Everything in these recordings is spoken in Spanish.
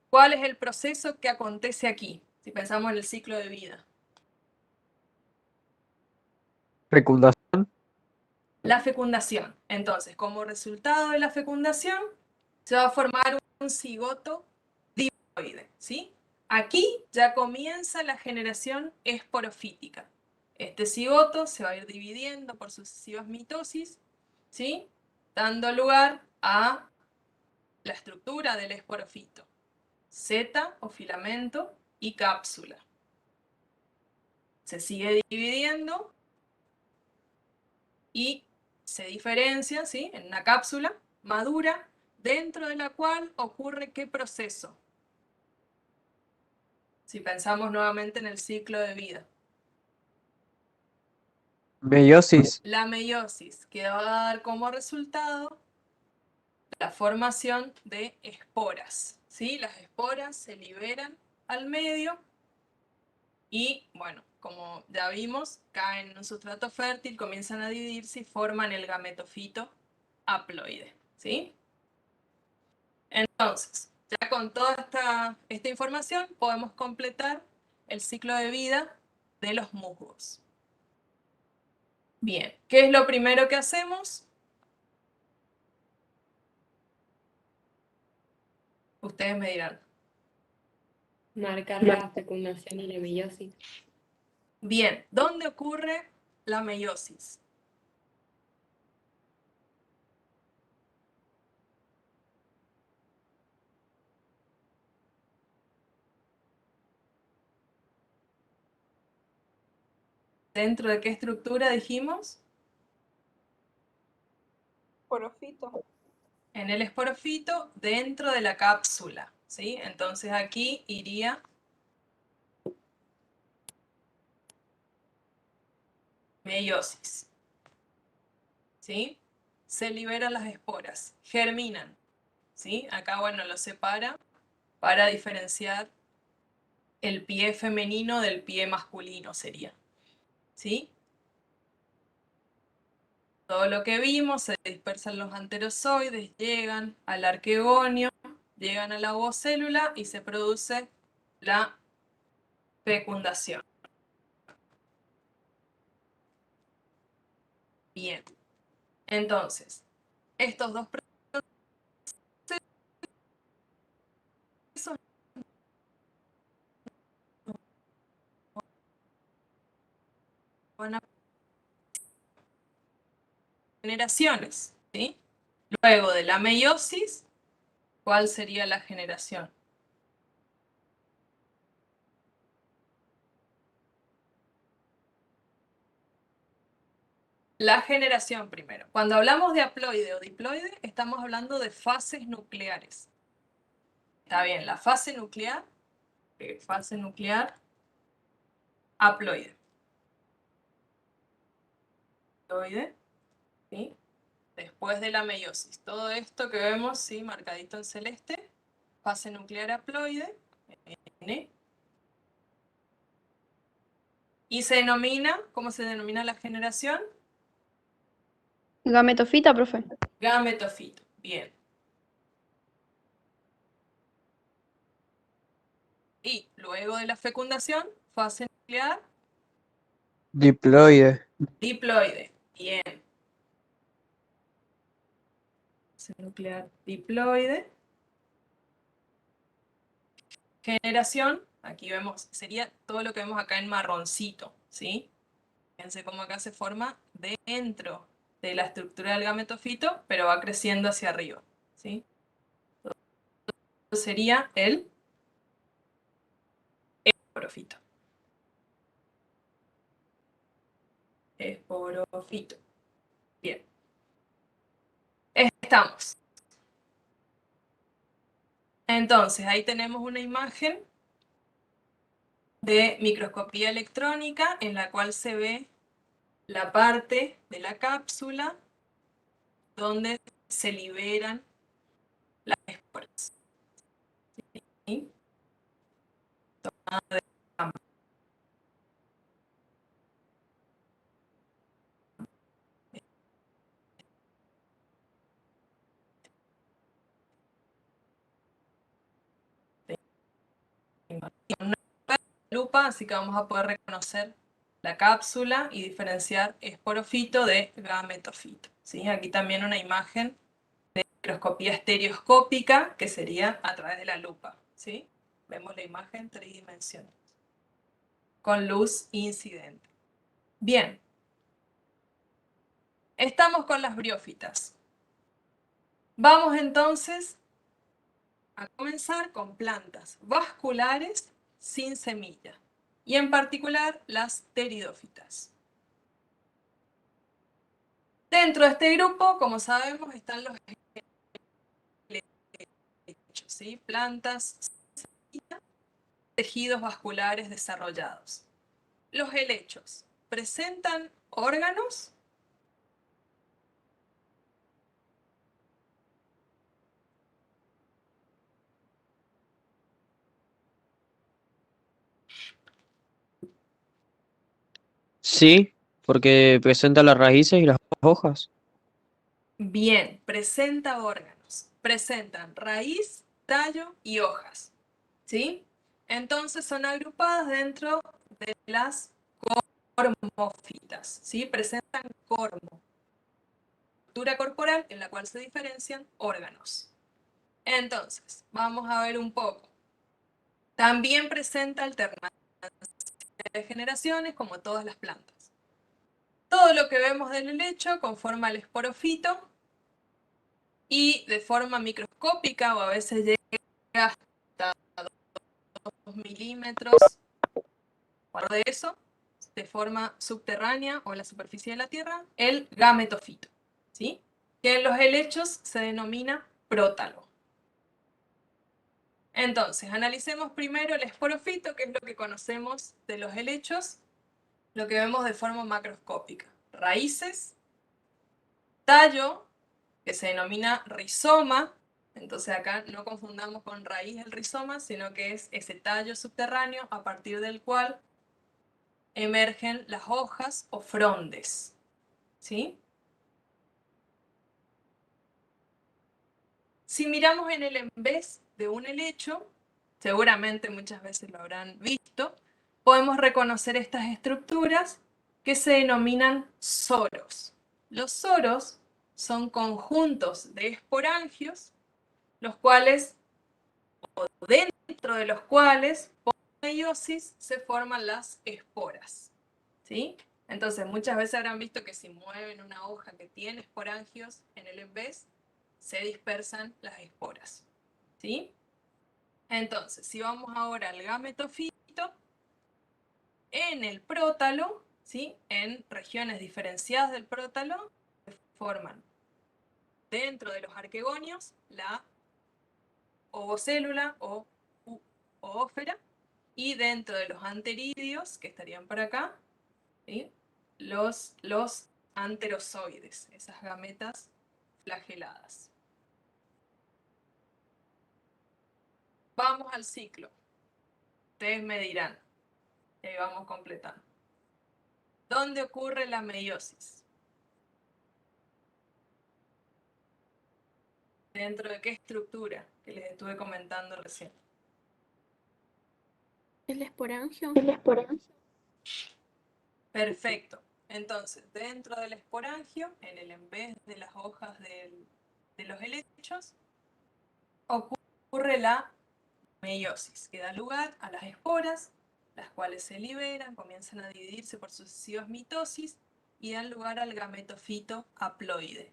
¿Cuál es el proceso que acontece aquí? Si pensamos en el ciclo de vida. Fecundación. La fecundación. Entonces, como resultado de la fecundación, se va a formar un cigoto diploide, ¿sí? Aquí ya comienza la generación esporofítica. Este cigoto se va a ir dividiendo por sucesivas mitosis, ¿sí? Dando lugar a la estructura del esporofito. Seta o filamento y cápsula. Se sigue dividiendo y se diferencia, ¿sí? En una cápsula madura, dentro de la cual ocurre ¿qué proceso? Si pensamos nuevamente en el ciclo de vida. Meiosis. La meiosis, que va a dar como resultado la formación de esporas, ¿sí? Las esporas se liberan al medio y, bueno, como ya vimos, caen en un sustrato fértil, comienzan a dividirse y forman el gametofito haploide, ¿sí? Entonces, ya con toda esta información podemos completar el ciclo de vida de los musgos. Bien, ¿qué es lo primero que hacemos? Ustedes me dirán. Marcar la fecundación y la meiosis. Bien, ¿dónde ocurre la meiosis? ¿Dentro de qué estructura dijimos? Porofito. En el esporofito, dentro de la cápsula, ¿sí? Entonces aquí iría meiosis, ¿sí? Se liberan las esporas, germinan, ¿sí? Acá, bueno, lo separa para diferenciar el pie femenino del pie masculino, sería, ¿sí? Todo lo que vimos, se dispersan los anterozoides, llegan al arquegonio, llegan a la ovocélula y se produce la fecundación. Bien, entonces, estos dos procesos van a generaciones, ¿sí? Luego de la meiosis, ¿cuál sería la generación? La generación primero. Cuando hablamos de haploide o diploide, estamos hablando de fases nucleares. Está bien, la fase nuclear, haploide. Haploide, ¿sí? Después de la meiosis. Todo esto que vemos, ¿sí? Marcadito en celeste, fase nuclear haploide, N. Y se denomina, ¿cómo se denomina la generación? Gametofita, profe. Gametofito. Bien. Y luego de la fecundación, fase nuclear Diploide. diploide. Bien. Fase nuclear diploide. Generación, aquí vemos, sería todo lo que vemos acá en marroncito, ¿sí? Fíjense cómo acá se forma dentro de la estructura del gametofito, pero va creciendo hacia arriba, ¿sí? Esto sería el esporofito. Esporofito. Bien. Estamos. Entonces, ahí tenemos una imagen de microscopía electrónica en la cual se ve la parte de la cápsula donde se liberan las esporas. ¿Sí? Tomada de campo. lupa, así que vamos a poder reconocer la cápsula y diferenciar esporofito de gametofito, ¿sí? Aquí también una imagen de microscopía estereoscópica, que sería a través de la lupa, ¿sí? Vemos la imagen tridimensional, con luz incidente. Bien. Estamos con las briófitas. Vamos entonces a comenzar con plantas vasculares sin semilla, y en particular las pteridófitas. Dentro de este grupo, como sabemos, están los helechos, ¿sí? Plantas sin semilla, tejidos vasculares desarrollados. Los helechos presentan órganos. Sí, porque presenta las raíces y las hojas. Bien, presenta órganos. Presentan raíz, tallo y hojas, ¿sí? Entonces son agrupadas dentro de las cormófitas, ¿sí? Presentan cormo, estructura corporal en la cual se diferencian órganos. Entonces, vamos a ver un poco. También presenta alternancia de generaciones como todas las plantas. Todo lo que vemos del helecho conforma el esporofito y de forma microscópica, o a veces llega hasta 2 milímetros, de eso, de forma subterránea o en la superficie de la Tierra, el gametofito, ¿sí? Que en los helechos se denomina prótalo. Entonces, analicemos primero el esporofito, que es lo que conocemos de los helechos, lo que vemos de forma macroscópica. Raíces, tallo, que se denomina rizoma. Entonces acá no confundamos con raíz el rizoma, sino que es ese tallo subterráneo a partir del cual emergen las hojas o frondes, ¿sí? Si miramos en el envés de un helecho, seguramente muchas veces lo habrán visto, podemos reconocer estas estructuras que se denominan soros. Los soros son conjuntos de esporangios, los cuales, o dentro de los cuales, por meiosis, se forman las esporas, ¿sí? Entonces, muchas veces habrán visto que si mueven una hoja que tiene esporangios en el envés, se dispersan las esporas, ¿sí? Entonces, si vamos ahora al gametofito, en el prótalo, ¿sí? En regiones diferenciadas del prótalo, se forman dentro de los arquegonios la ovocélula o oósfera, y dentro de los anteridios, que estarían por acá, ¿sí? los anterozoides, esas gametas flageladas. Vamos al ciclo. Ustedes me dirán, vamos completando. ¿Dónde ocurre la meiosis? ¿Dentro de qué estructura que les estuve comentando recién? El esporangio. Perfecto. Entonces, dentro del esporangio, en el envés de las hojas de los helechos, ocurre la meiosis, que da lugar a las esporas, las cuales se liberan, comienzan a dividirse por sucesivas mitosis y dan lugar al gametofito haploide.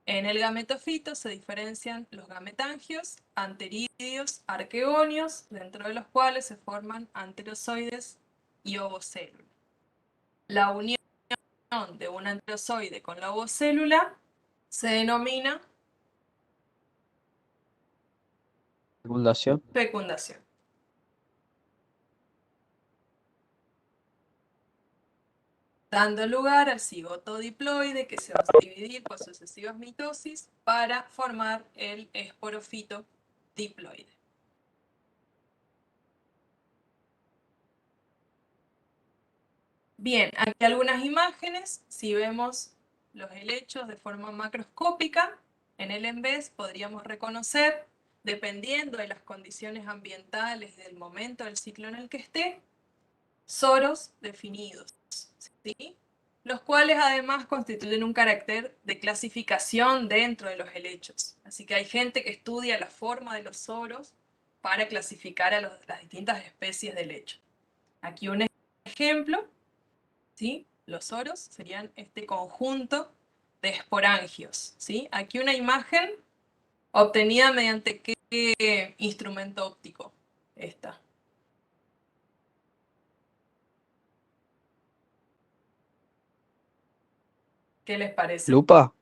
En el gametofito se diferencian los gametangios, anteridios, arquegonios, dentro de los cuales se forman anterozoides y ovocélula. La unión de un anterozoide con la ovocélula se denomina Fecundación. fecundación. Dando lugar al cigoto diploide, que se va a dividir por sucesivas mitosis para formar el esporofito diploide. Bien, aquí algunas imágenes. Si vemos los helechos de forma macroscópica, en el envés podríamos reconocer dependiendo de las condiciones ambientales del momento del ciclo en el que esté, soros definidos, ¿sí? Los cuales además constituyen un carácter de clasificación dentro de los helechos. Así que hay gente que estudia la forma de los soros para clasificar a las distintas especies de helecho. Aquí un ejemplo, ¿sí? Los soros serían este conjunto de esporangios, ¿sí? Aquí una imagen obtenida mediante qué instrumento óptico. Esta. ¿Qué les parece? ¿Lupa?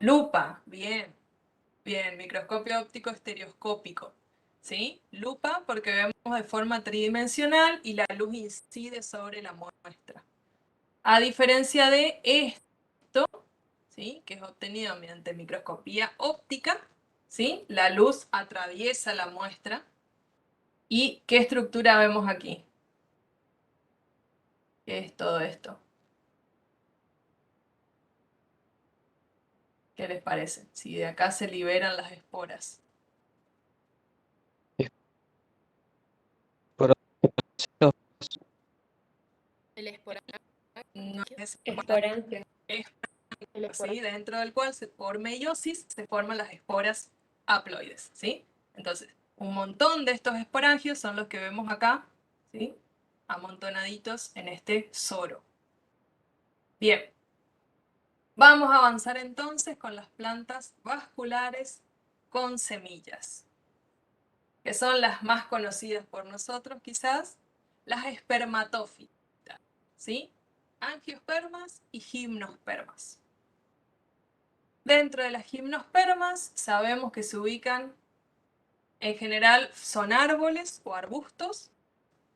Lupa, bien. Bien, microscopio óptico estereoscópico. ¿Sí? Lupa porque vemos de forma tridimensional y la luz incide sobre la muestra. A diferencia de esto, ¿sí? Que es obtenido mediante microscopía óptica, ¿sí? La luz atraviesa la muestra. ¿Y qué estructura vemos aquí? ¿Qué es todo esto? ¿Qué les parece? Si de acá se liberan las esporas. El esporangia. No es Esporangia. es El ¿sí? Dentro del cual por meiosis se forman las esporas haploides, ¿sí? Entonces, un montón de estos esporangios son los que vemos acá, ¿sí? Amontonaditos en este soro. Bien, vamos a avanzar entonces con las plantas vasculares con semillas, que son las más conocidas por nosotros quizás, las espermatófitas, ¿sí? Angiospermas y gimnospermas. Dentro de las gimnospermas sabemos que se ubican, en general son árboles o arbustos,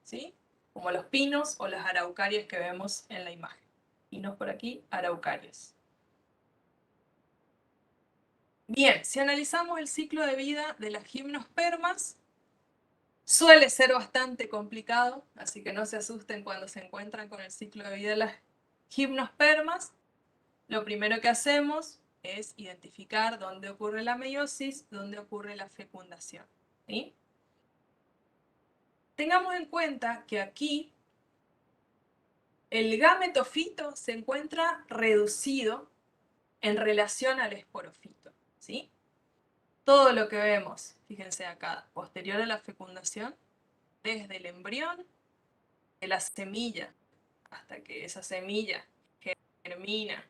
¿sí? Como los pinos o las araucarias que vemos en la imagen. Pinos por aquí, araucarias. Bien, si analizamos el ciclo de vida de las gimnospermas, suele ser bastante complicado, así que no se asusten cuando se encuentran con el ciclo de vida de las gimnospermas. Lo primero que hacemos es identificar dónde ocurre la meiosis, dónde ocurre la fecundación, ¿sí? Tengamos en cuenta que aquí el gametofito se encuentra reducido en relación al esporofito, ¿sí? Todo lo que vemos, fíjense acá, posterior a la fecundación, desde el embrión, de la semilla, hasta que esa semilla germina,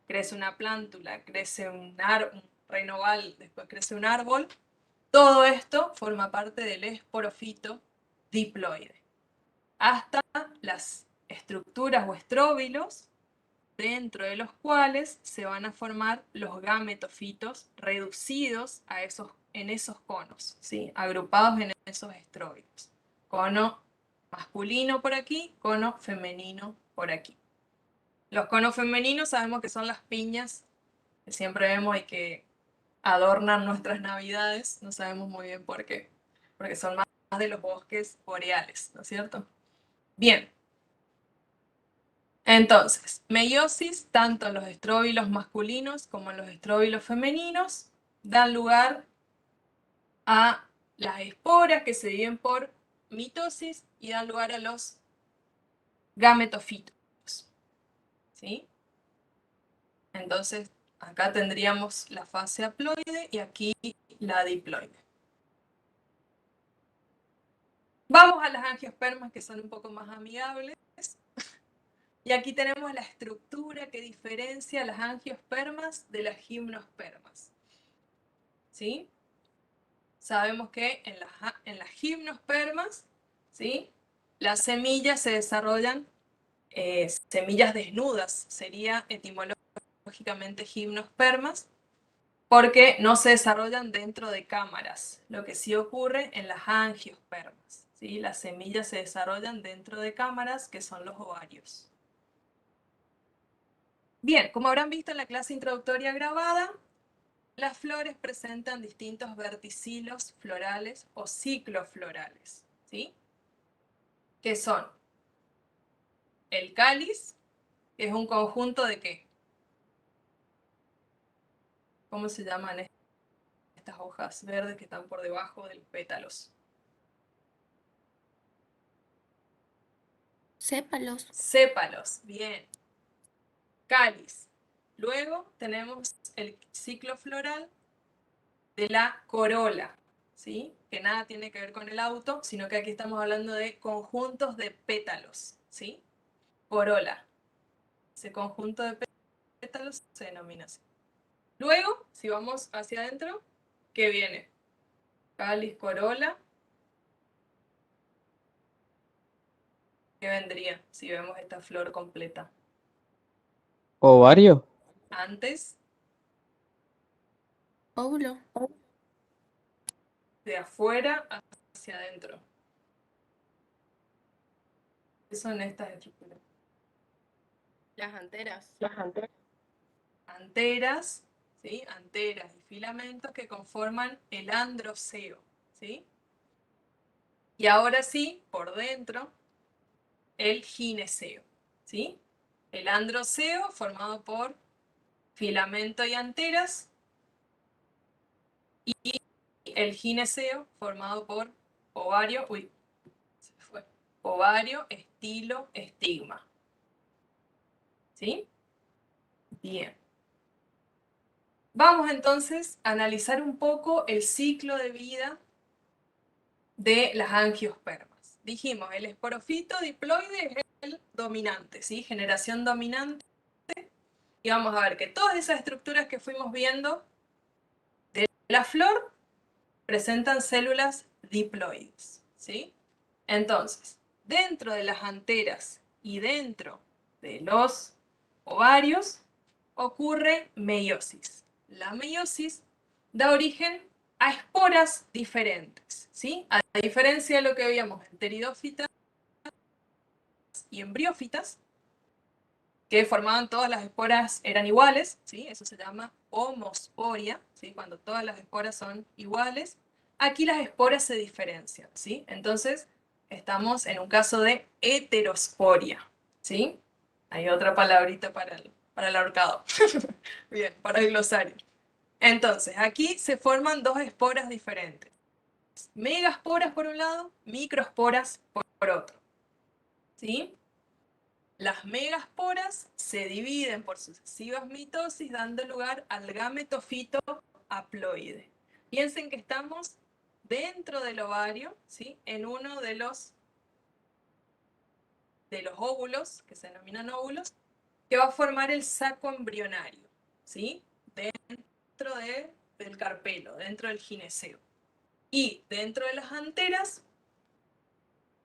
crece una plántula, crece un reino oval, después crece un árbol, todo esto forma parte del esporofito diploide. Hasta las estructuras o estróbilos, dentro de los cuales se van a formar los gametofitos reducidos en esos conos, ¿sí? Agrupados en esos estróbilos. Cono masculino por aquí, cono femenino por aquí. Los conos femeninos sabemos que son las piñas que siempre vemos y que adornan nuestras navidades, no sabemos muy bien por qué, porque son más de los bosques boreales, ¿no es cierto? Bien, entonces, meiosis, tanto en los estróbilos masculinos como en los estróbilos femeninos, dan lugar a las esporas que se dividen por mitosis y dan lugar a los gametofitos, ¿sí? Entonces, acá tendríamos la fase haploide y aquí la diploide. Vamos a las angiospermas, que son un poco más amigables. Y aquí tenemos la estructura que diferencia las angiospermas de las gimnospermas, ¿sí? Sabemos que en las gimnospermas, ¿sí? Las semillas se desarrollan, semillas desnudas, sería etimológicamente gimnospermas, porque no se desarrollan dentro de cámaras, lo que sí ocurre en las angiospermas, ¿sí? Las semillas se desarrollan dentro de cámaras, que son los ovarios. Bien, como habrán visto en la clase introductoria grabada, las flores presentan distintos verticilos florales o cicloflorales, ¿sí? Que son el cáliz, que es un conjunto de ¿qué? ¿Cómo se llaman estas estas hojas verdes que están por debajo de los pétalos? Sépalos. Sépalos, bien. Cáliz. Luego tenemos el ciclo floral de la corola, ¿sí? Que nada tiene que ver con el auto, sino que aquí estamos hablando de conjuntos de pétalos, ¿sí? Corola. Ese conjunto de pétalos se denomina así. Luego, si vamos hacia adentro, ¿qué viene? Cáliz, corola. ¿Qué vendría si vemos esta flor completa? ¿Ovario? Antes, Óvulo. de afuera hacia adentro. ¿Qué son estas estructuras? Las anteras. Anteras, ¿sí? Anteras y filamentos que conforman el androceo, ¿sí? Y ahora sí, por dentro, el gineceo, ¿sí? El androceo formado por filamento y anteras y el gineceo formado por ovario, ovario, estilo, estigma. ¿Sí? Bien. Vamos entonces a analizar un poco el ciclo de vida de las angiospermas. Dijimos, el esporofito diploide es el dominante, ¿sí? Generación dominante. Y vamos a ver que todas esas estructuras que fuimos viendo de la flor presentan células diploides, ¿sí? Entonces, dentro de las anteras y dentro de los ovarios ocurre meiosis. La meiosis da origen a esporas diferentes, ¿sí? A diferencia de lo que veíamos en pteridófitas y embriófitas, que formaban todas las esporas eran iguales, ¿sí? Eso se llama homosporia, ¿sí? Cuando todas las esporas son iguales. Aquí las esporas se diferencian, ¿sí? Entonces, estamos en un caso de heterosporia, ¿sí? Hay otra palabrita para el ahorcado. Bien, para el glosario. Entonces, aquí se forman dos esporas diferentes. Megasporas por un lado, microsporas por otro, ¿sí? Las megasporas se dividen por sucesivas mitosis, dando lugar al gametofito haploide. Piensen que estamos dentro del ovario, ¿sí? En uno de los óvulos, que se denominan óvulos, que va a formar el saco embrionario, ¿sí? Dentro del carpelo, dentro del gineceo. Y dentro de las anteras,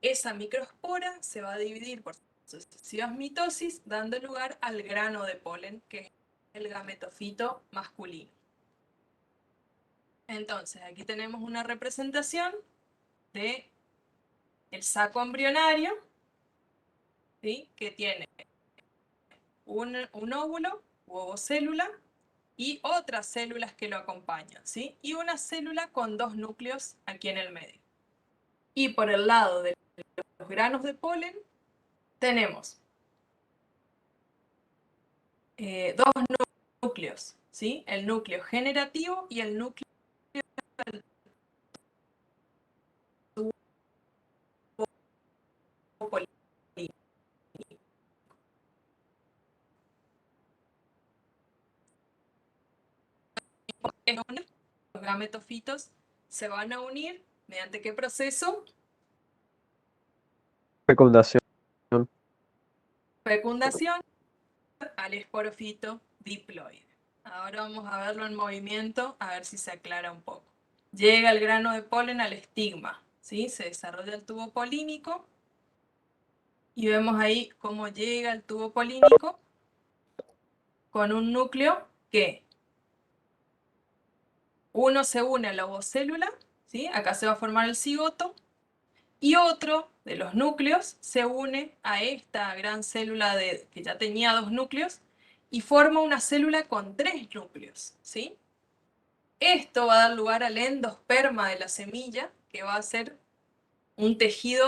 esa microespora se va a dividir por sucesivas mitosis, dando lugar al grano de polen, que es el gametofito masculino. Entonces, aquí tenemos una representación de el saco embrionario, ¿sí? Que tiene un óvulo u ovocélula y otras células que lo acompañan, ¿sí? Y una célula con dos núcleos aquí en el medio. Y por el lado de los granos de polen tenemos dos núcleos, ¿sí? El núcleo generativo y el núcleo polínico. Los gametofitos se van a unir mediante qué proceso? Fecundación. Fecundación al esporofito diploide. Ahora vamos a verlo en movimiento, a ver si se aclara un poco. Llega el grano de polen al estigma, ¿sí? Se desarrolla el tubo polínico y vemos ahí cómo llega el tubo polínico con un núcleo que uno se une a la ovocélula, ¿sí? Acá se va a formar el cigoto, y otro de los núcleos se une a esta gran célula que ya tenía dos núcleos y forma una célula con tres núcleos, ¿sí? Esto va a dar lugar al endosperma de la semilla, que va a ser un tejido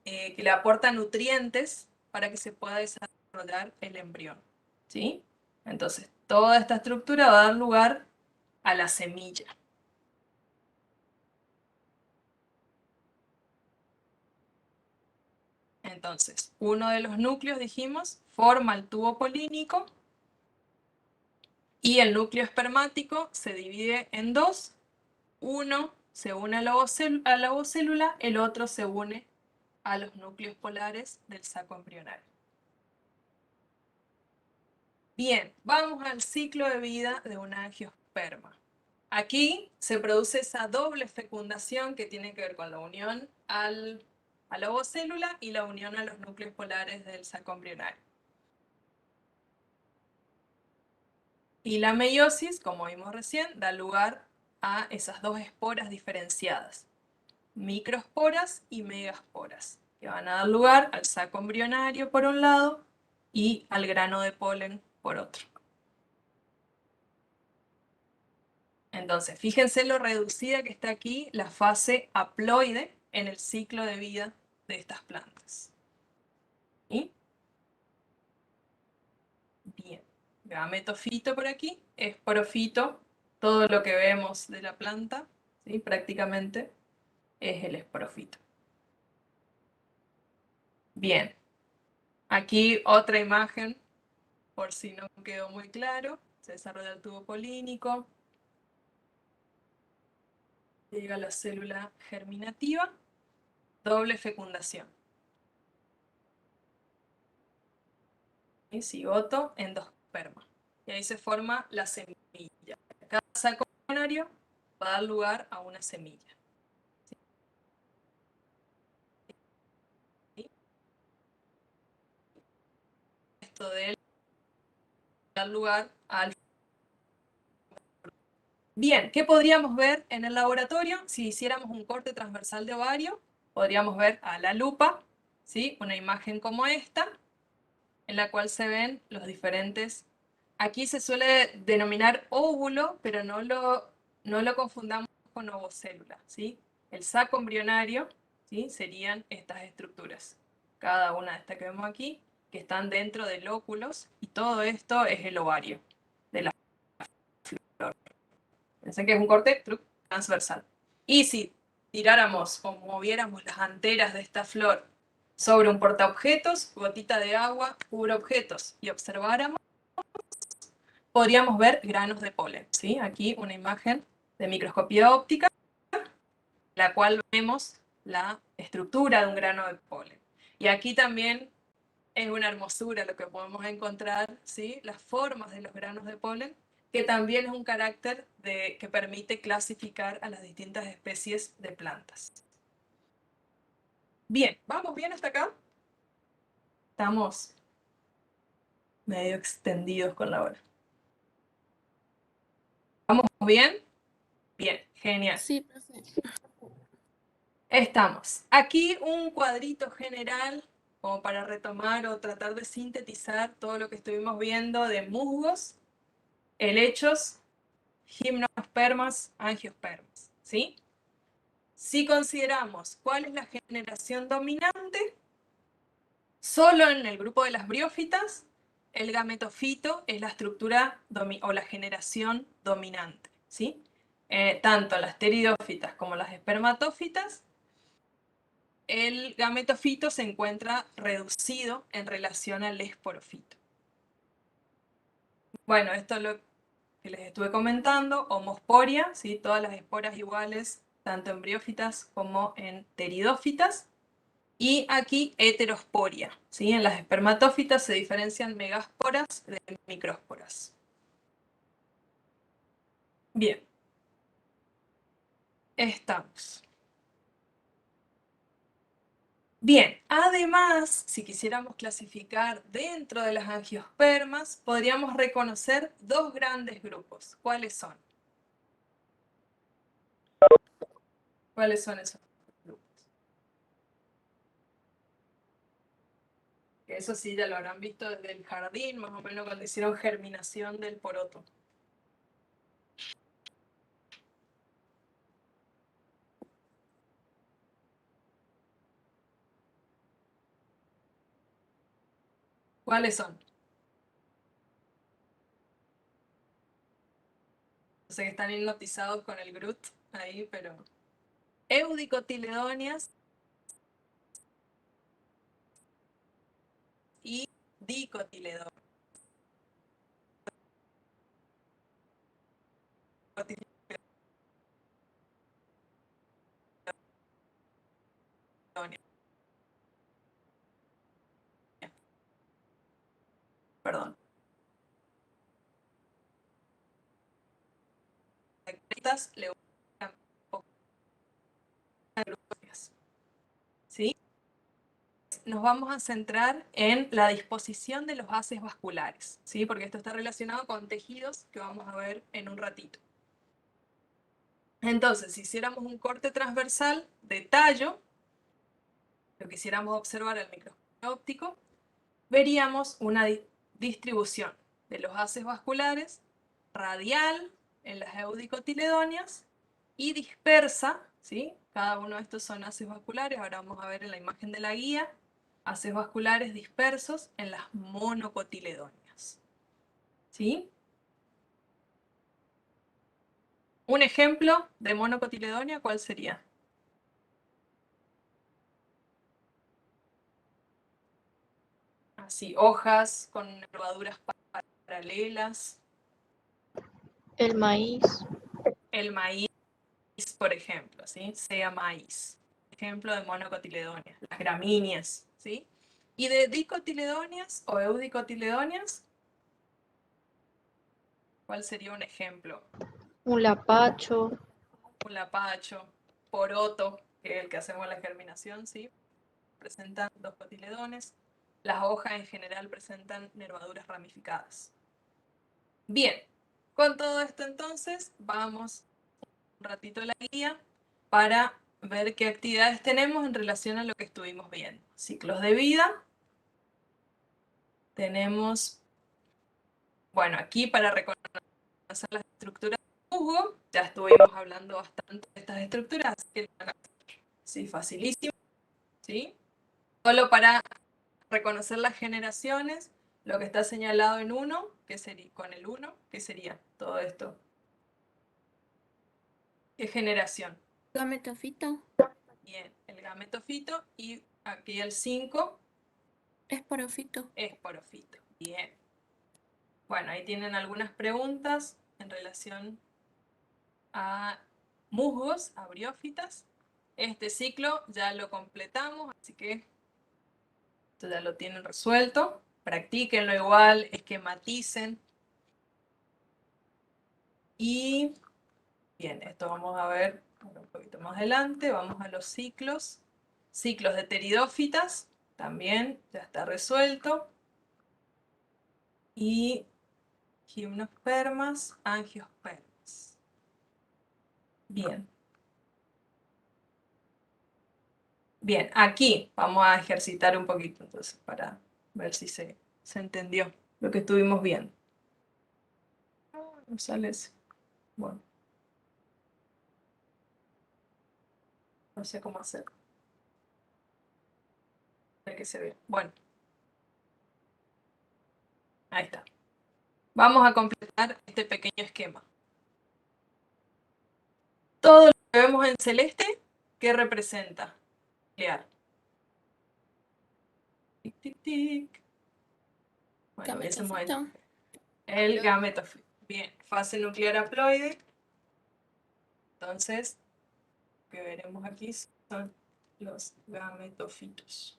que le aporta nutrientes para que se pueda desarrollar el embrión, ¿sí? Entonces, toda esta estructura va a dar lugar a la semilla. Entonces, uno de los núcleos, dijimos, forma el tubo polínico y el núcleo espermático se divide en dos. Uno se une a la ovocélula, el otro se une a los núcleos polares del saco embrionario. Bien, vamos al ciclo de vida de un angiosperma. Aquí se produce esa doble fecundación que tiene que ver con la unión a la ovocélula y la unión a los núcleos polares del saco embrionario. Y la meiosis, como vimos recién, da lugar a esas dos esporas diferenciadas, microesporas y megaesporas, que van a dar lugar al saco embrionario por un lado y al grano de polen por otro. Entonces, fíjense lo reducida que está aquí la fase haploide en el ciclo de vida de estas plantas. ¿Sí? Bien. Gametofito por aquí, esporofito, todo lo que vemos de la planta, ¿sí? Prácticamente es el esporofito. Bien. Aquí otra imagen, por si no quedó muy claro. Se desarrolla el tubo polínico. Llega la célula germinativa. Doble fecundación. Y cigoto, endosperma. Y ahí se forma la semilla. Cada saco embrionario va a dar lugar a una semilla. ¿Sí? Esto de dar lugar al... Bien, ¿qué podríamos ver en el laboratorio? Si hiciéramos un corte transversal de ovario, podríamos ver a la lupa, ¿sí? Una imagen como esta, en la cual se ven los diferentes... Aquí se suele denominar óvulo, pero no lo confundamos con ovocélula, ¿sí? El saco embrionario, ¿sí? Serían estas estructuras. Cada una de estas que vemos aquí, que están dentro de lóculos, y todo esto es el ovario de la flor. Pensé que es un corte transversal. Y si tiráramos o moviéramos las anteras de esta flor sobre un portaobjetos, gotita de agua, cubre objetos, y observáramos, podríamos ver granos de polen, ¿sí? Aquí una imagen de microscopía óptica, en la cual vemos la estructura de un grano de polen. Y aquí también es una hermosura lo que podemos encontrar, ¿sí? Las formas de los granos de polen, que también es un carácter que permite clasificar a las distintas especies de plantas. Bien, ¿vamos bien hasta acá? Estamos medio extendidos con la hora. ¿Vamos bien? Bien, genial. Sí, profe. Estamos. Aquí un cuadrito general, como para retomar o tratar de sintetizar todo lo que estuvimos viendo de musgos, helechos, gimnospermas, angiospermas, ¿sí? Si consideramos cuál es la generación dominante, solo en el grupo de las briófitas, el gametofito es la estructura o la generación dominante, ¿sí? Tanto las pteridófitas como las espermatófitas, el gametofito se encuentra reducido en relación al esporofito. Bueno, esto es lo que les estuve comentando, homosporia, ¿sí? Todas las esporas iguales, tanto en briófitas como en pteridófitas. Y aquí heterosporia, ¿sí? En las espermatófitas se diferencian megasporas de microsporas. Bien. Estamos. Bien, además, si quisiéramos clasificar dentro de las angiospermas, podríamos reconocer dos grandes grupos. ¿Cuáles son? ¿Cuáles son esos grupos? Que eso sí ya lo habrán visto desde el jardín, más o menos cuando hicieron germinación del poroto. ¿Cuáles son? No sé que están hipnotizados con el GRUT ahí, pero... Eudicotiledonias dicotiledonias. Perdón. Estas le gustan poco. ¿Sí? Nos vamos a centrar en la disposición de los haces vasculares, ¿sí? Porque esto está relacionado con tejidos que vamos a ver en un ratito. Entonces, si hiciéramos un corte transversal de tallo, lo quisiéramos observar al microscopio óptico, veríamos una distribución de los haces vasculares radial en las eudicotiledonias y dispersa, ¿sí? Cada uno de estos son haces vasculares, ahora vamos a ver en la imagen de la guía, haces vasculares dispersos en las monocotiledonias, ¿sí? Un ejemplo de monocotiledonia, ¿cuál sería? Así, hojas con nervaduras paralelas. El maíz. El maíz, por ejemplo, ¿sí? Sea maíz. Ejemplo de monocotiledonias. Las gramíneas, ¿sí? Y de dicotiledonias o eudicotiledonias, ¿cuál sería un ejemplo? Un lapacho. Un lapacho, poroto, que es el que hacemos la germinación, ¿sí? Presentan dos cotiledones. Las hojas en general presentan nervaduras ramificadas. Bien, con todo esto entonces vamos un ratito a la guía para ver qué actividades tenemos en relación a lo que estuvimos viendo. Ciclos de vida. Tenemos, bueno, aquí para reconocer las estructuras de musgo, ya estuvimos hablando bastante de estas estructuras, así que sí, facilísimo, ¿sí? Solo para reconocer las generaciones, lo que está señalado en 1, que sería con el 1, ¿qué sería todo esto? ¿Qué generación? Gametofito, Bien, el gametofito, y aquí el 5, esporofito. esporofito. Bien. Bueno, ahí tienen algunas preguntas en relación a musgos, a briófitas. Este ciclo ya lo completamos, así que esto ya lo tienen resuelto. Practíquenlo igual, esquematicen. Y bien, esto vamos a ver un poquito más adelante. Vamos a los ciclos. Ciclos de pteridófitas, también ya está resuelto. Y gimnospermas, angiospermas. Bien. Bien, aquí vamos a ejercitar un poquito entonces para ver si se entendió lo que estuvimos viendo. No sale ese. Bueno. No sé cómo hacer. Para que se vea. Bueno. Ahí está. Vamos a completar este pequeño esquema. Todo lo que vemos en celeste, ¿qué representa? Nuclear. Tic, tic, tic. Bueno, hubiésemos hecho Gametofito. el gametofito. Bien, fase nuclear haploide. Entonces, lo que veremos aquí son los gametofitos.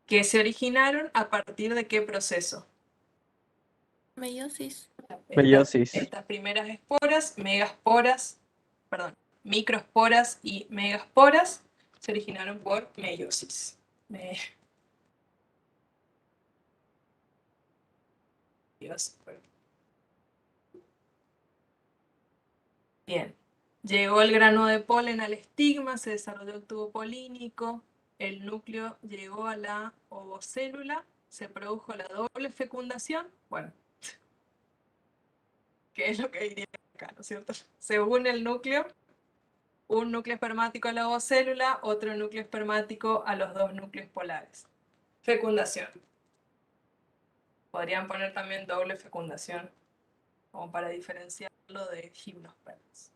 Que se originaron a partir de qué proceso. Meiosis. Meiosis. Estas primeras esporas, megasporas, perdón, microesporas y megasporas se originaron por meiosis. Bien. Llegó el grano de polen al estigma, se desarrolló el tubo polínico, el núcleo llegó a la ovocélula, se produjo la doble fecundación. Bueno, ¿qué es lo que diría acá, no es cierto? Se une el núcleo, un núcleo espermático a la ovocélula, otro núcleo espermático a los dos núcleos polares. Fecundación. Podrían poner también doble fecundación, como para diferenciarlo de gimnospermas.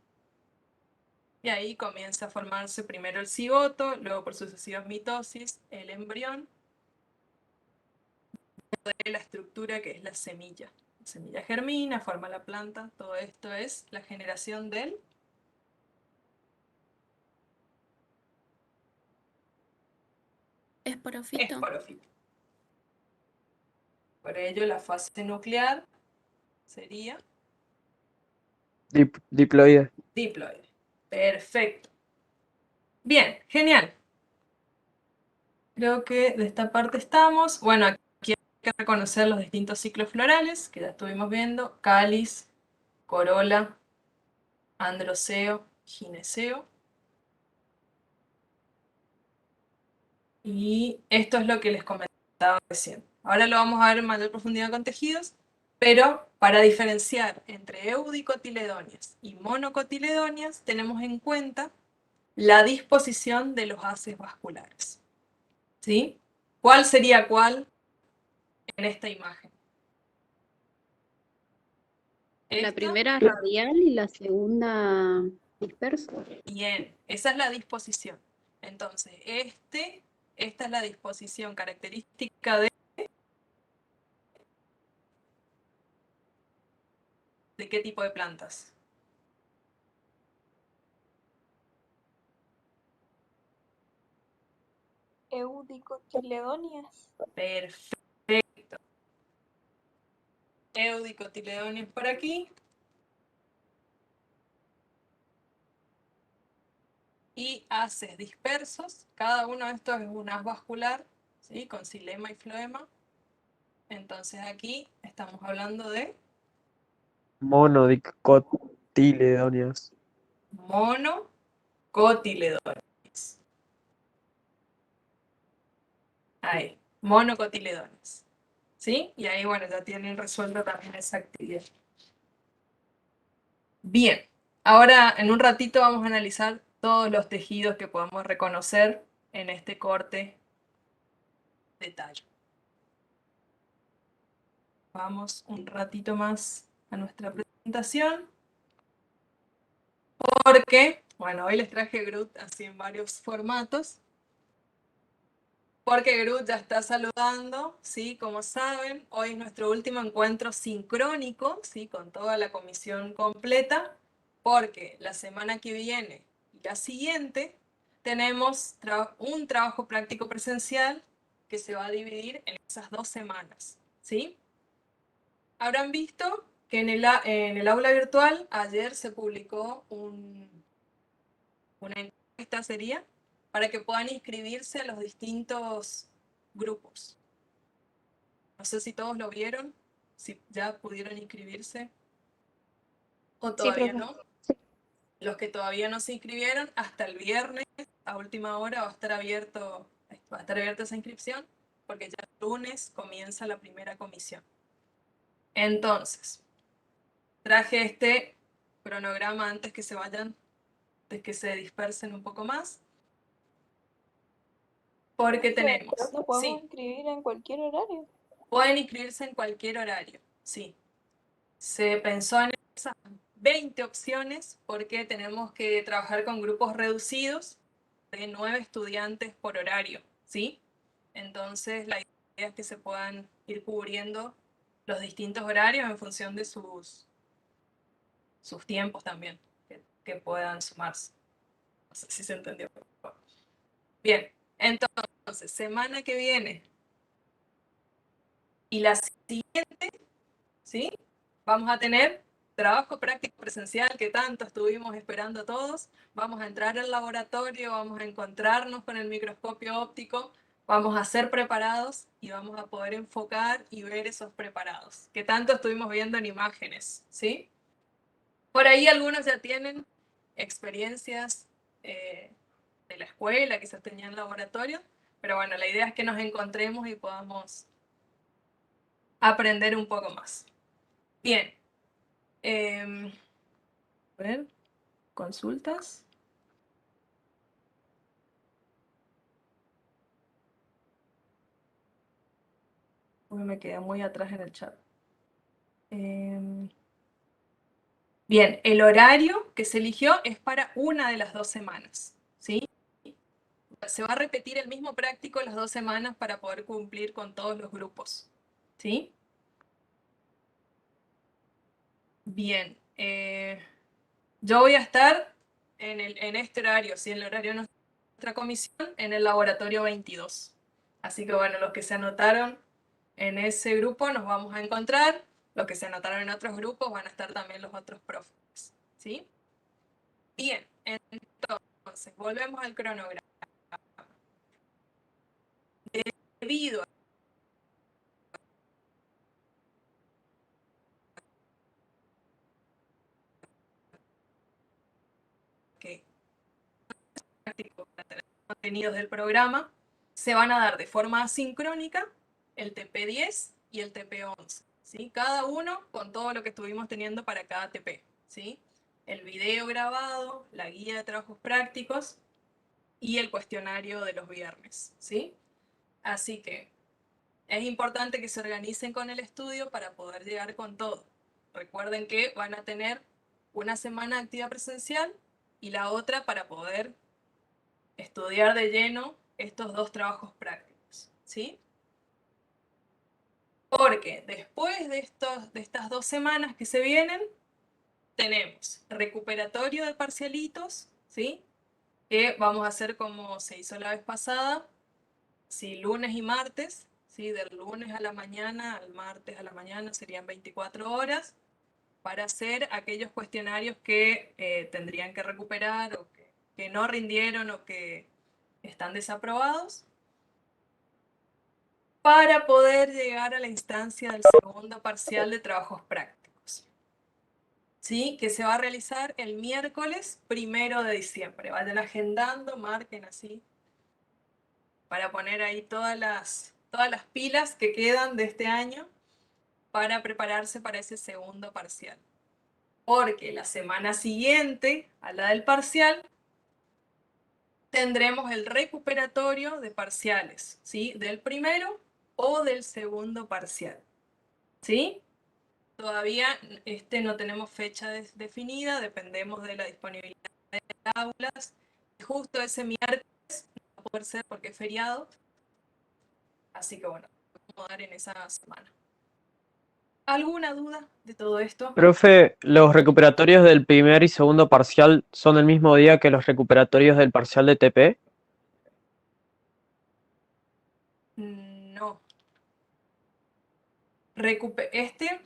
Y ahí comienza a formarse primero el cigoto, luego por sucesivas mitosis, el embrión, de la estructura que es la semilla. La semilla germina, forma la planta, todo esto es la generación del Esporofito. esporofito. Por ello la fase nuclear sería Diploide. diploide. Perfecto. Bien, genial. Creo que de esta parte estamos. Bueno, aquí hay que reconocer los distintos ciclos florales, que ya estuvimos viendo. Cáliz, corola, androceo, gineceo. Y esto es lo que les comentaba recién. Ahora lo vamos a ver en mayor profundidad con tejidos, pero para diferenciar entre eudicotiledóneas y monocotiledóneas tenemos en cuenta la disposición de los haces vasculares. ¿Sí? ¿Cuál sería cuál en esta imagen? La Esta, primera radial y la segunda disperso. bien, esa es la disposición. Entonces, esta es la disposición característica de qué tipo de plantas. Eudicotiledonias. Perfecto. Eudicotiledóneas por aquí. Y haces dispersos. Cada uno de estos es un haz vascular, ¿sí? Con xilema y floema. Entonces aquí estamos hablando de Monodicotiledóneas. monocotiledóneas. Ahí, monocotiledóneas. ¿Sí? Y ahí, bueno, ya tienen resuelta también esa actividad. Bien, ahora en un ratito vamos a analizar todos los tejidos que podemos reconocer en este corte de tallo. Vamos un ratito más a nuestra presentación. Porque, bueno, hoy les traje Groot así en varios formatos. Porque Groot ya está saludando, ¿sí? Como saben, hoy es nuestro último encuentro sincrónico, ¿sí? Con toda la comisión completa. Porque la semana que viene y la siguiente tenemos un trabajo práctico presencial que se va a dividir en esas 2 semanas, ¿sí? Habrán visto que en el aula virtual ayer se publicó una encuesta, sería, para que puedan inscribirse a los distintos grupos. No sé si todos lo vieron, si ya pudieron inscribirse o todavía no. Los que todavía no se inscribieron, hasta el viernes a última hora va a estar abierta esa inscripción, porque ya el lunes comienza la primera comisión. Entonces, traje este cronograma antes que se vayan, antes que se dispersen un poco más. Porque tenemos. ¿Nos podemos Sí, inscribir en cualquier horario? pueden inscribirse en cualquier horario, sí. Se pensó en esas 20 opciones porque tenemos que trabajar con grupos reducidos de 9 estudiantes por horario, ¿sí? Entonces la idea es que se puedan ir cubriendo los distintos horarios en función de sus tiempos también, que puedan sumarse. No sé si se entendió. Bien, entonces, semana que viene y la siguiente, ¿sí? Vamos a tener trabajo práctico presencial que tanto estuvimos esperando todos. Vamos a entrar al laboratorio, vamos a encontrarnos con el microscopio óptico, vamos a ser preparados y vamos a poder enfocar y ver esos preparados que tanto estuvimos viendo en imágenes, ¿sí? Por ahí algunos ya tienen experiencias de la escuela, quizás tenían laboratorio, pero bueno, la idea es que nos encontremos y podamos aprender un poco más. Bien. A ver, consultas. Uy, me quedé muy atrás en el chat. Bien, el horario que se eligió es para una de las 2 semanas, ¿sí? Se va a repetir el mismo práctico las 2 semanas para poder cumplir con todos los grupos, ¿sí? Bien, yo voy a estar en este horario, ¿sí? En el horario de nuestra comisión, en el laboratorio 22. Así que bueno, los que se anotaron en ese grupo nos vamos a encontrar, los que se anotaron en otros grupos van a estar también los otros profes, ¿sí? Bien, entonces, volvemos al cronograma. Debido a que contenidos del programa se van a dar de forma asincrónica el TP10 y el TP11, ¿sí? Cada uno con todo lo que estuvimos teniendo para cada TP, ¿sí? El video grabado, la guía de trabajos prácticos y el cuestionario de los viernes, ¿sí? Así que es importante que se organicen con el estudio para poder llegar con todo. Recuerden que van a tener una semana de actividad presencial y la otra para poder estudiar de lleno estos 2 trabajos prácticos, ¿sí? Porque después de estas 2 semanas que se vienen, tenemos recuperatorio de parcialitos, ¿sí? Que vamos a hacer como se hizo la vez pasada, ¿sí? Lunes y martes, ¿sí? Del lunes a la mañana al martes a la mañana serían 24 horas para hacer aquellos cuestionarios que tendrían que recuperar o que no rindieron o que están desaprobados, para poder llegar a la instancia del segundo parcial de trabajos prácticos, ¿sí? Que se va a realizar el miércoles 1 de diciembre. Vayan agendando, marquen así, para poner ahí todas las pilas que quedan de este año para prepararse para ese segundo parcial. Porque la semana siguiente a la del parcial tendremos el recuperatorio de parciales, ¿sí? Del primero o del segundo parcial, ¿sí? Todavía no tenemos fecha definida, dependemos de la disponibilidad de aulas. Justo ese miércoles no va a poder ser porque es feriado, así que bueno, vamos a dar en esa semana. ¿Alguna duda de todo esto? Profe, ¿los recuperatorios del primer y segundo parcial son el mismo día que los recuperatorios del parcial de TP? No. Recuperatorio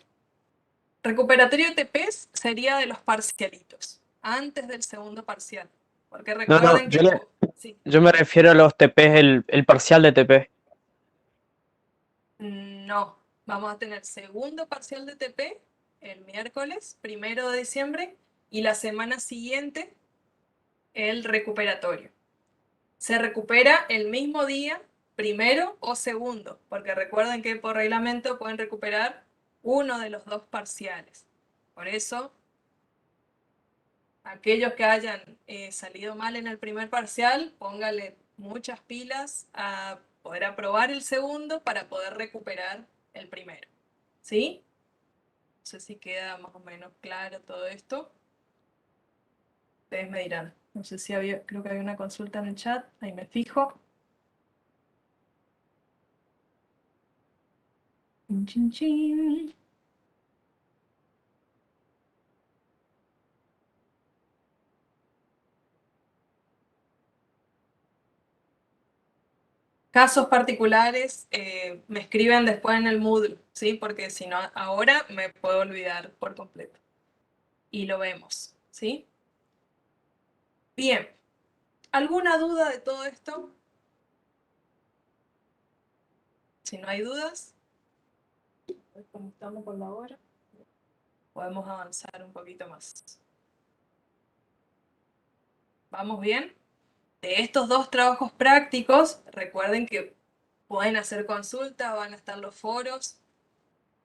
de TPs sería de los parcialitos, antes del segundo parcial. Porque No, recuerden que... Sí. yo me refiero a los TPs, el parcial de TP. No, vamos a tener segundo parcial de TP el miércoles 1 de diciembre y la semana siguiente el recuperatorio. Se recupera el mismo día, primero o segundo, porque recuerden que por reglamento pueden recuperar uno de los 2 parciales. Por eso, aquellos que hayan salido mal en el primer parcial, póngale muchas pilas a poder aprobar el segundo para poder recuperar el primero. ¿Sí? No sé si queda más o menos claro todo esto. Ustedes me dirán. No sé si había, creo que había una consulta en el chat. Ahí me fijo. Chin, chin. Casos particulares me escriben después en el Moodle, ¿sí? Porque si no, ahora me puedo olvidar por completo. Y lo vemos, ¿sí? Bien. ¿Alguna duda de todo esto? Si no hay dudas, como estamos con la hora, podemos avanzar un poquito más. ¿Vamos bien? De estos 2 trabajos prácticos, recuerden que pueden hacer consultas, van a estar los foros.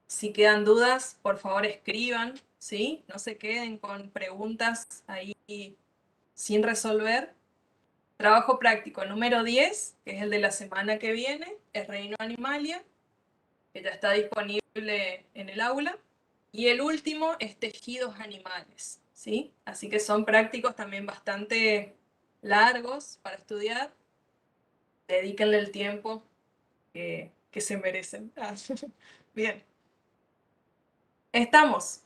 Si quedan dudas, por favor escriban, ¿sí? No se queden con preguntas ahí sin resolver. Trabajo práctico número 10, que es el de la semana que viene, es Reino Animalia, que ya está disponible en el aula. Y el último es tejidos animales, ¿sí? Así que son prácticos también bastante largos para estudiar. Dedíquenle el tiempo que se merecen. Bien. ¿Estamos?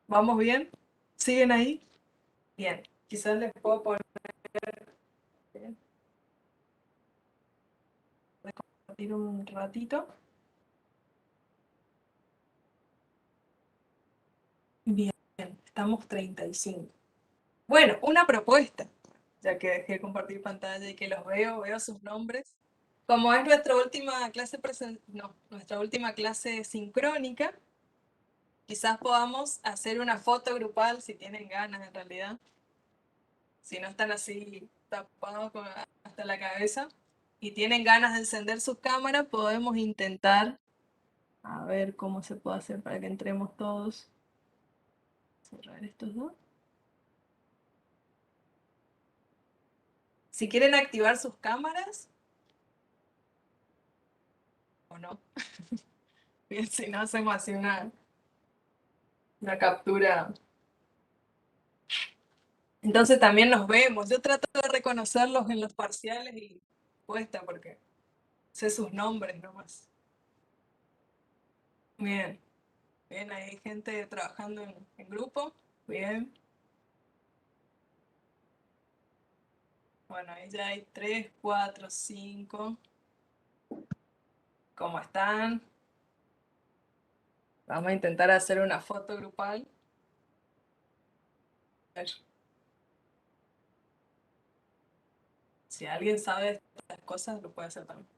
¿Vamos bien? ¿Siguen ahí? Bien. Quizás les puedo poner... compartir un ratito. Bien, estamos 35. Bueno, una propuesta, ya que dejé de compartir pantalla y que los veo sus nombres. Como es nuestra última clase nuestra última clase sincrónica, quizás podamos hacer una foto grupal si tienen ganas en realidad. Si no están así tapados hasta la cabeza y tienen ganas de encender sus cámaras, podemos intentar a ver cómo se puede hacer para que entremos todos. Cerrar estos dos. Si quieren activar sus cámaras o no. Bien, si no hacemos así una captura. Entonces también nos vemos. Yo trato de reconocerlos en los parciales y cuesta porque sé sus nombres nomás. Bien. Bien, hay gente trabajando en grupo. Bien. Bueno, ahí ya hay 3, 4, 5. ¿Cómo están? Vamos a intentar hacer una foto grupal. A ver. Si alguien sabe estas cosas, lo puede hacer también.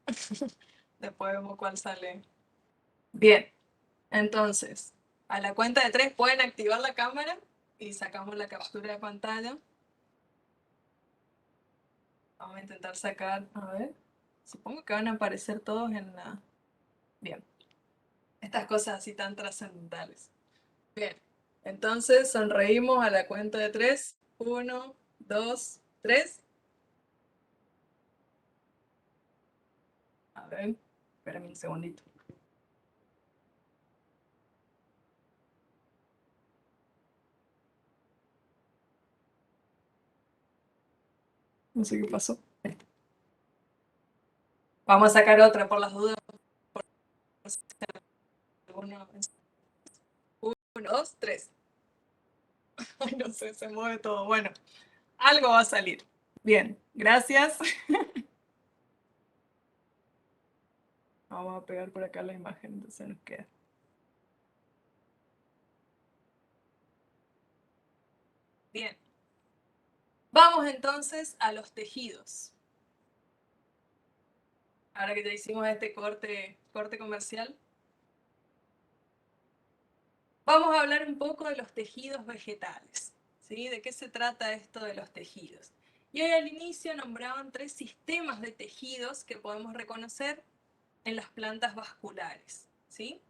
Después vemos cuál sale. Bien, entonces, a la cuenta de 3 pueden activar la cámara y sacamos la captura de pantalla. Vamos a intentar sacar, a ver, supongo que van a aparecer todos en la... Bien, estas cosas así tan trascendentales. Bien, entonces sonreímos a la cuenta de 3. 1, 2, 3. A ver, espérame un segundito. No sé qué pasó. Vamos a sacar otra por las dudas. Uno, dos, tres. Ay, no sé, se mueve todo. Bueno, algo va a salir. Bien, gracias. Vamos a pegar por acá la imagen, entonces nos queda. Bien. Vamos entonces a los tejidos. Ahora que ya hicimos este corte comercial, vamos a hablar un poco de los tejidos vegetales. ¿Sí? ¿De qué se trata esto de los tejidos? Y hoy al inicio nombraban 3 sistemas de tejidos que podemos reconocer en las plantas vasculares. ¿Sí?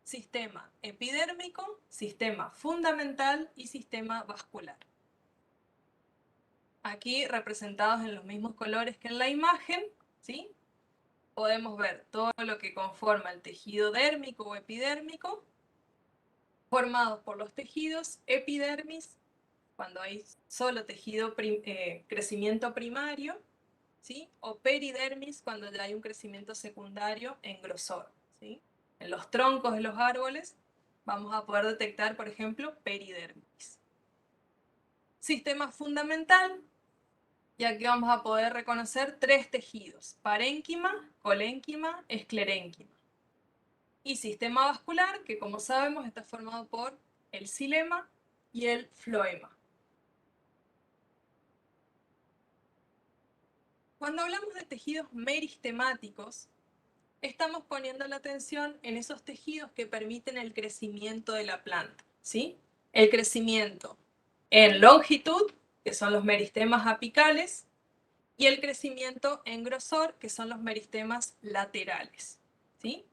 Sistema epidérmico, sistema fundamental y sistema vascular. Aquí representados en los mismos colores que en la imagen, ¿sí? Podemos ver todo lo que conforma el tejido dérmico o epidérmico, formados por los tejidos epidermis, cuando hay solo tejido crecimiento primario, ¿sí? O peridermis, cuando ya hay un crecimiento secundario en grosor, ¿sí? En los troncos de los árboles vamos a poder detectar, por ejemplo, peridermis. Sistema fundamental, y aquí vamos a poder reconocer 3 tejidos: parénquima, colénquima, esclerénquima. Y sistema vascular, que como sabemos está formado por el xilema y el floema. Cuando hablamos de tejidos meristemáticos, estamos poniendo la atención en esos tejidos que permiten el crecimiento de la planta, ¿sí? El crecimiento en longitud, que son los meristemas apicales, y el crecimiento en grosor, que son los meristemas laterales, ¿sí?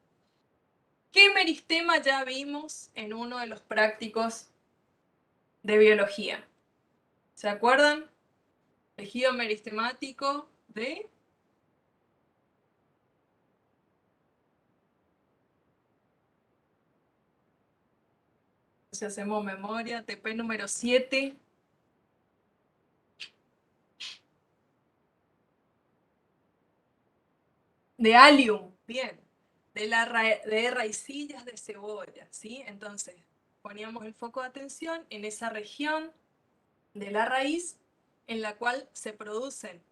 ¿Qué meristema ya vimos en uno de los prácticos de biología? ¿Se acuerdan? Tejido meristemático de... Si hacemos memoria, TP número 7. De allium, bien. De raicillas de cebolla, ¿sí? Entonces, poníamos el foco de atención en esa región de la raíz en la cual se producen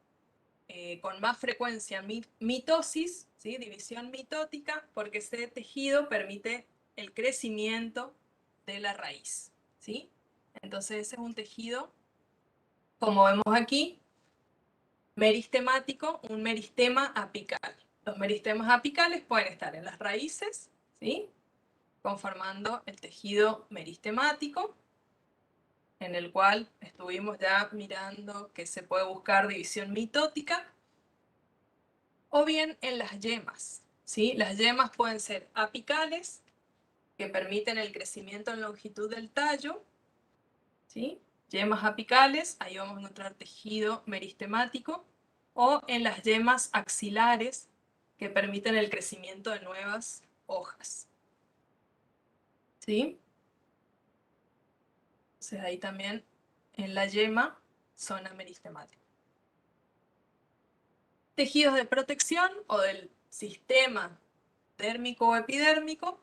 con más frecuencia mitosis, ¿sí? División mitótica, porque ese tejido permite el crecimiento de la raíz, ¿sí? Entonces ese es un tejido, como vemos aquí, meristemático, un meristema apical. Los meristemas apicales pueden estar en las raíces, ¿sí? Conformando el tejido meristemático, en el cual estuvimos ya mirando que se puede buscar división mitótica, o bien en las yemas, ¿sí? Las yemas pueden ser apicales, que permiten el crecimiento en longitud del tallo, ¿sí? Yemas apicales, ahí vamos a encontrar tejido meristemático, o en las yemas axilares, que permiten el crecimiento de nuevas hojas, ¿sí? Entonces ahí también en la yema, zona meristemática. Tejidos de protección o del sistema dérmico o epidérmico,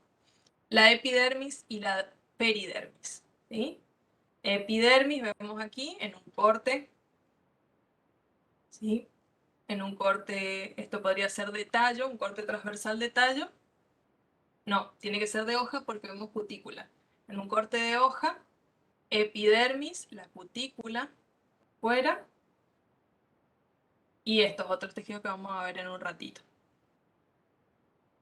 la epidermis y la peridermis, ¿sí? Epidermis vemos aquí en un corte, ¿sí? En un corte, esto podría ser de tallo, un corte transversal de tallo. No, tiene que ser de hoja porque vemos cutícula. En un corte de hoja, epidermis, la cutícula, fuera. Y estos otros tejidos que vamos a ver en un ratito.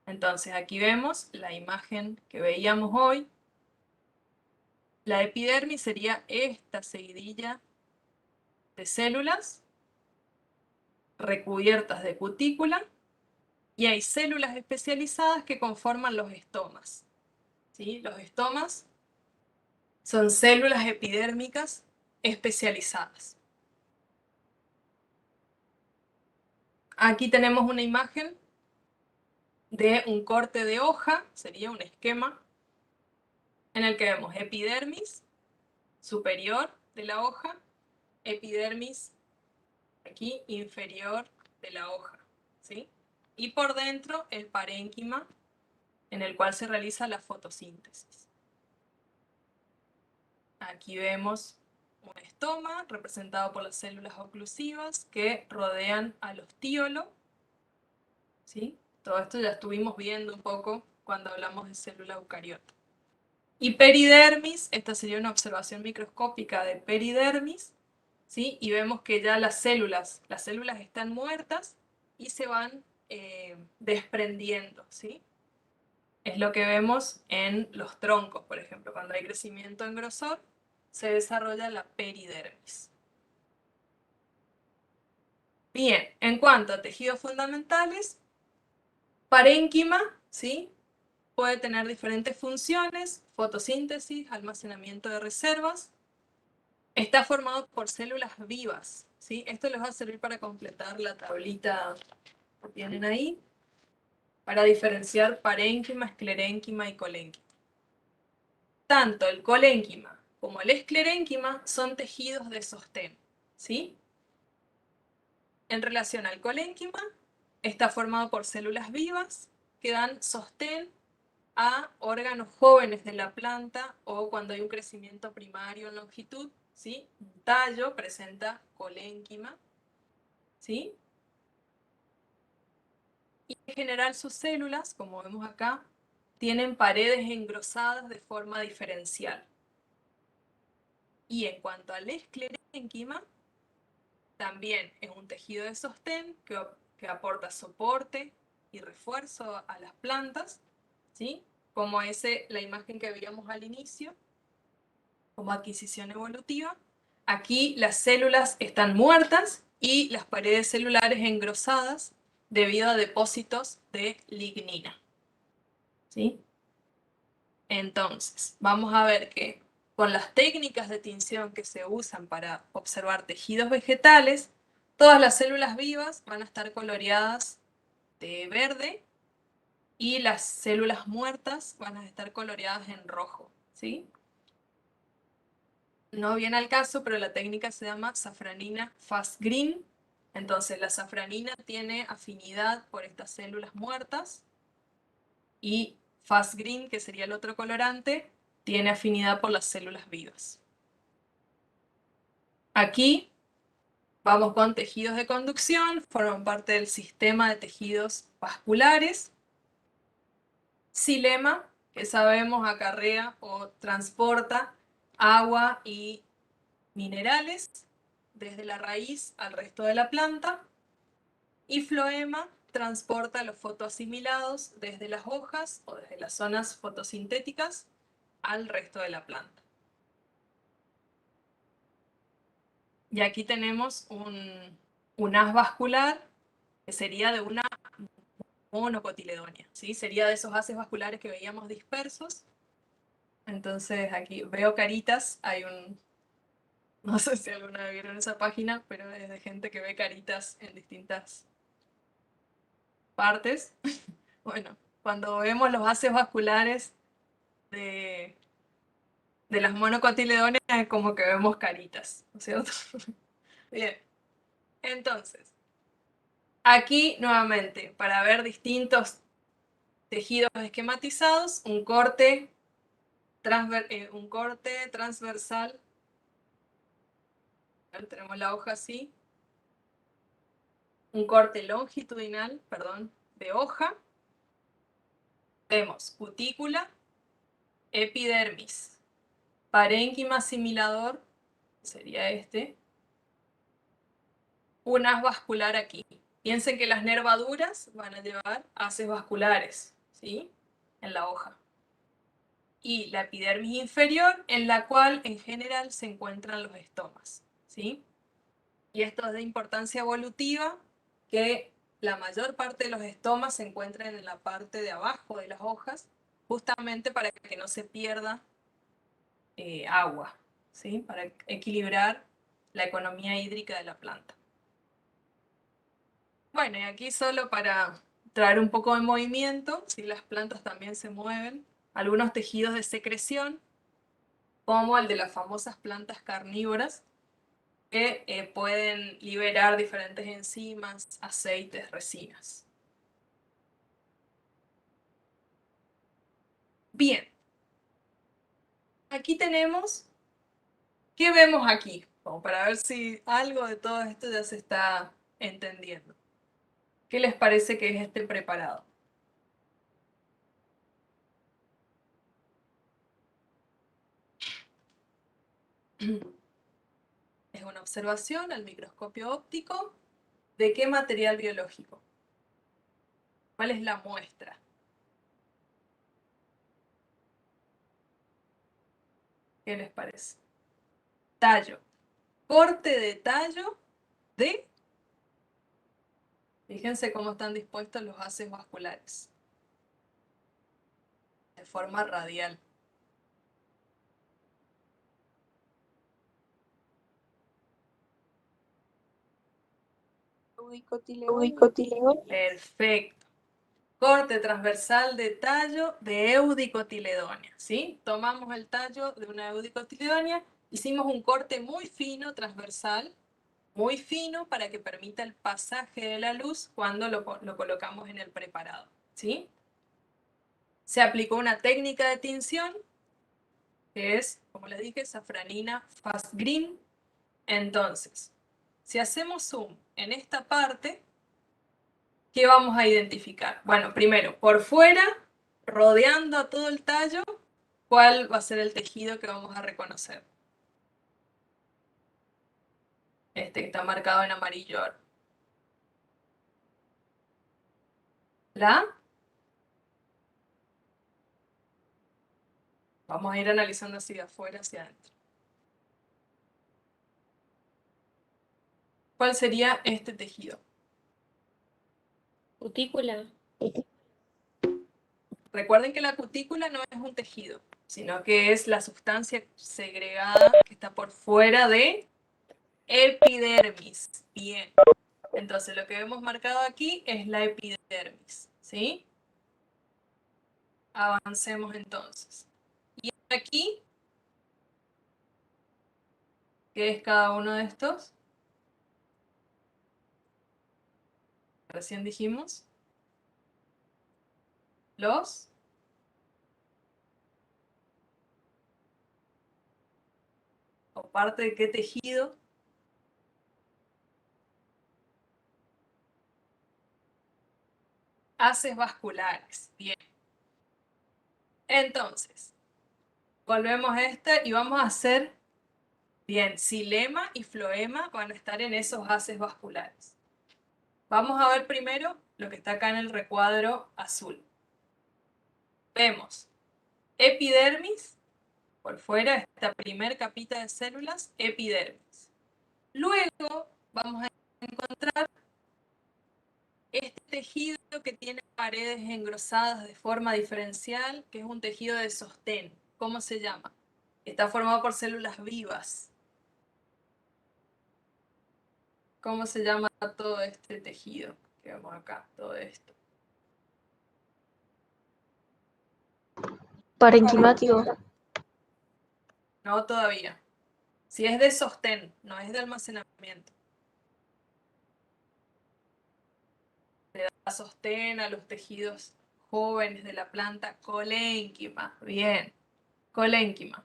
Entonces aquí vemos la imagen que veíamos hoy. La epidermis sería esta seguidilla de células recubiertas de cutícula, y hay células especializadas que conforman los estomas, ¿sí? Los estomas son células epidérmicas especializadas. Aquí tenemos una imagen de un corte de hoja, sería un esquema, en el que vemos epidermis superior de la hoja, epidermis aquí inferior de la hoja, ¿sí? Y por dentro el parénquima, en el cual se realiza la fotosíntesis. Aquí vemos un estoma representado por las células oclusivas que rodean al ostiolo, ¿sí? Todo esto ya estuvimos viendo un poco cuando hablamos de célula eucariota. Y peridermis, esta sería una observación microscópica de peridermis, ¿sí? Y vemos que ya las células están muertas y se van desprendiendo, ¿sí? Es lo que vemos en los troncos, por ejemplo. Cuando hay crecimiento en grosor, se desarrolla la peridermis. Bien, en cuanto a tejidos fundamentales, parénquima, ¿sí? Puede tener diferentes funciones: fotosíntesis, almacenamiento de reservas. Está formado por células vivas, ¿sí? Esto les va a servir para completar la tablita que tienen ahí, para diferenciar parénquima, esclerénquima y colénquima. Tanto el colénquima como el esclerénquima son tejidos de sostén, ¿sí? En relación al colénquima, está formado por células vivas que dan sostén a órganos jóvenes de la planta, o cuando hay un crecimiento primario en longitud, ¿sí? Un tallo presenta colénquima, ¿sí? Y en general sus células, como vemos acá, tienen paredes engrosadas de forma diferencial. Y en cuanto al esclerénquima, también es un tejido de sostén que aporta soporte y refuerzo a las plantas, ¿sí? Como la imagen que veíamos al inicio, como adquisición evolutiva. Aquí las células están muertas y las paredes celulares engrosadas debido a depósitos de lignina, ¿sí? Entonces, vamos a ver que con las técnicas de tinción que se usan para observar tejidos vegetales, todas las células vivas van a estar coloreadas de verde y las células muertas van a estar coloreadas en rojo, ¿sí? no viene al caso, pero la técnica se llama safranina fast green. Entonces la safranina tiene afinidad por estas células muertas y fast green, que sería el otro colorante, tiene afinidad por las células vivas. Aquí vamos con tejidos de conducción, forman parte del sistema de tejidos vasculares. Xilema, que sabemos acarrea o transporta agua y minerales desde la raíz al resto de la planta. Y floema transporta los fotoasimilados desde las hojas o desde las zonas fotosintéticas al resto de la planta. Y aquí tenemos un haz vascular que sería de una monocotiledonia, ¿sí? Sería de esos haces vasculares que veíamos dispersos. Entonces aquí veo caritas, hay un... No sé si alguna vez vieron esa página, pero es de gente que ve caritas en distintas partes. Bueno, cuando vemos los haces vasculares de las monocotiledonias es como que vemos caritas, ¿no es cierto? Bien, entonces, aquí nuevamente, para ver distintos tejidos esquematizados, un corte transversal. Tenemos la hoja así. Un corte longitudinal, perdón, de hoja. Vemos cutícula, epidermis, parénquima asimilador, sería este. Un haz vascular aquí. Piensen que las nervaduras van a llevar haces vasculares, ¿sí? En la hoja. Y la epidermis inferior, en la cual en general se encuentran los estomas, ¿sí? Y esto es de importancia evolutiva, que la mayor parte de los estomas se encuentran en la parte de abajo de las hojas, justamente para que no se pierda agua, ¿sí? Para equilibrar la economía hídrica de la planta. Bueno, y aquí solo para traer un poco de movimiento, ¿sí? Las plantas también se mueven. Algunos tejidos de secreción, como el de las famosas plantas carnívoras, que pueden liberar diferentes enzimas, aceites, resinas. Bien. Aquí tenemos, ¿qué vemos aquí? Como para ver si algo de todo esto ya se está entendiendo. ¿Qué les parece que es este preparado? Es una observación al microscopio óptico. ¿De qué material biológico? ¿Cuál es la muestra? ¿Qué les parece? Tallo. Corte de tallo de... Fíjense cómo están dispuestos los haces vasculares. De forma radial. Perfecto. Corte transversal de tallo de eudicotiledonia, ¿sí? Tomamos el tallo de una eudicotiledonia, hicimos un corte muy fino, transversal, muy fino, para que permita el pasaje de la luz cuando lo colocamos en el preparado, ¿sí? Se aplicó una técnica de tinción, que es, como les dije, safranina fast green. Entonces, si hacemos zoom en esta parte, ¿qué vamos a identificar? Bueno, primero, por fuera, rodeando a todo el tallo, ¿cuál va a ser el tejido que vamos a reconocer? Este que está marcado en amarillo ahora. ¿La? Vamos a ir analizando así de afuera hacia adentro. ¿Cuál sería este tejido? Cutícula. Recuerden que la cutícula no es un tejido, sino que es la sustancia segregada que está por fuera de epidermis. Bien. Entonces, lo que hemos marcado aquí es la epidermis, ¿sí? Avancemos entonces. Y aquí ¿Qué es cada uno de estos? Recién dijimos. Los o parte de qué tejido. Haces vasculares. Bien. Entonces, volvemos a esta y vamos a hacer, bien, xilema y floema van a estar en esos haces vasculares. Vamos a ver primero lo que está acá en el recuadro azul. Vemos epidermis, por fuera, esta primer capita de células, epidermis. Luego vamos a encontrar este tejido que tiene paredes engrosadas de forma diferencial, que es un tejido de sostén. ¿Cómo se llama? Está formado por células vivas. ¿Cómo se llama todo este tejido que vemos acá? Todo esto. Parenquimático. No todavía. Si es de sostén, no es de almacenamiento. Le da sostén a los tejidos jóvenes de la planta colénquima. Bien, colénquima.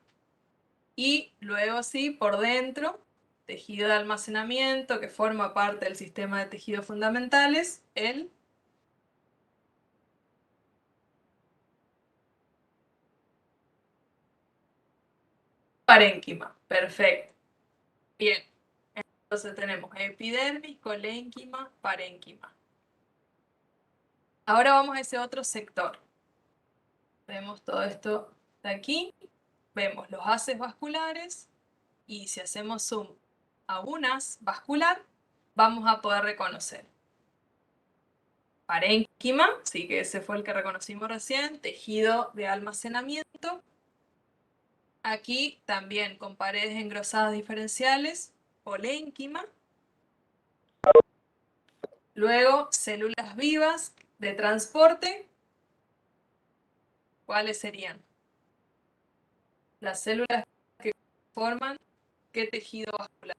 Y luego sí, por dentro, tejido de almacenamiento que forma parte del sistema de tejidos fundamentales, el parénquima. Perfecto. Bien. Entonces tenemos epidermis, colénquima, parénquima. Ahora vamos a ese otro sector. Vemos todo esto de aquí. Vemos los haces vasculares. Y si hacemos zoom a un haz vascular, vamos a poder reconocer parénquima, sí que ese fue el que reconocimos recién, tejido de almacenamiento. Aquí también con paredes engrosadas diferenciales, colénquima. Luego, células vivas de transporte. ¿Cuáles serían? Las células que forman ¿qué tejido vascular?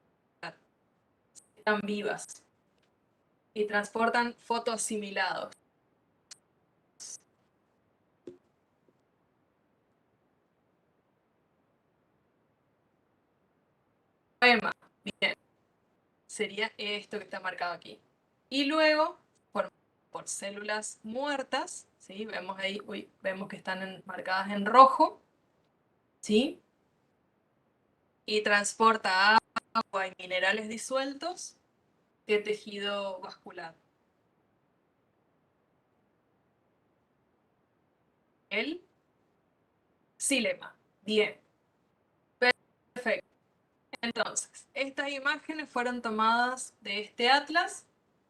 Están vivas y transportan fotoasimilados. Poema, bien, sería esto que está marcado aquí. Y luego, por células muertas, ¿sí? Vemos ahí, vemos que están marcadas en rojo, ¿sí? Y transporta agua y minerales disueltos de tejido vascular. El xilema. Bien. Perfecto. Entonces, estas imágenes fueron tomadas de este atlas,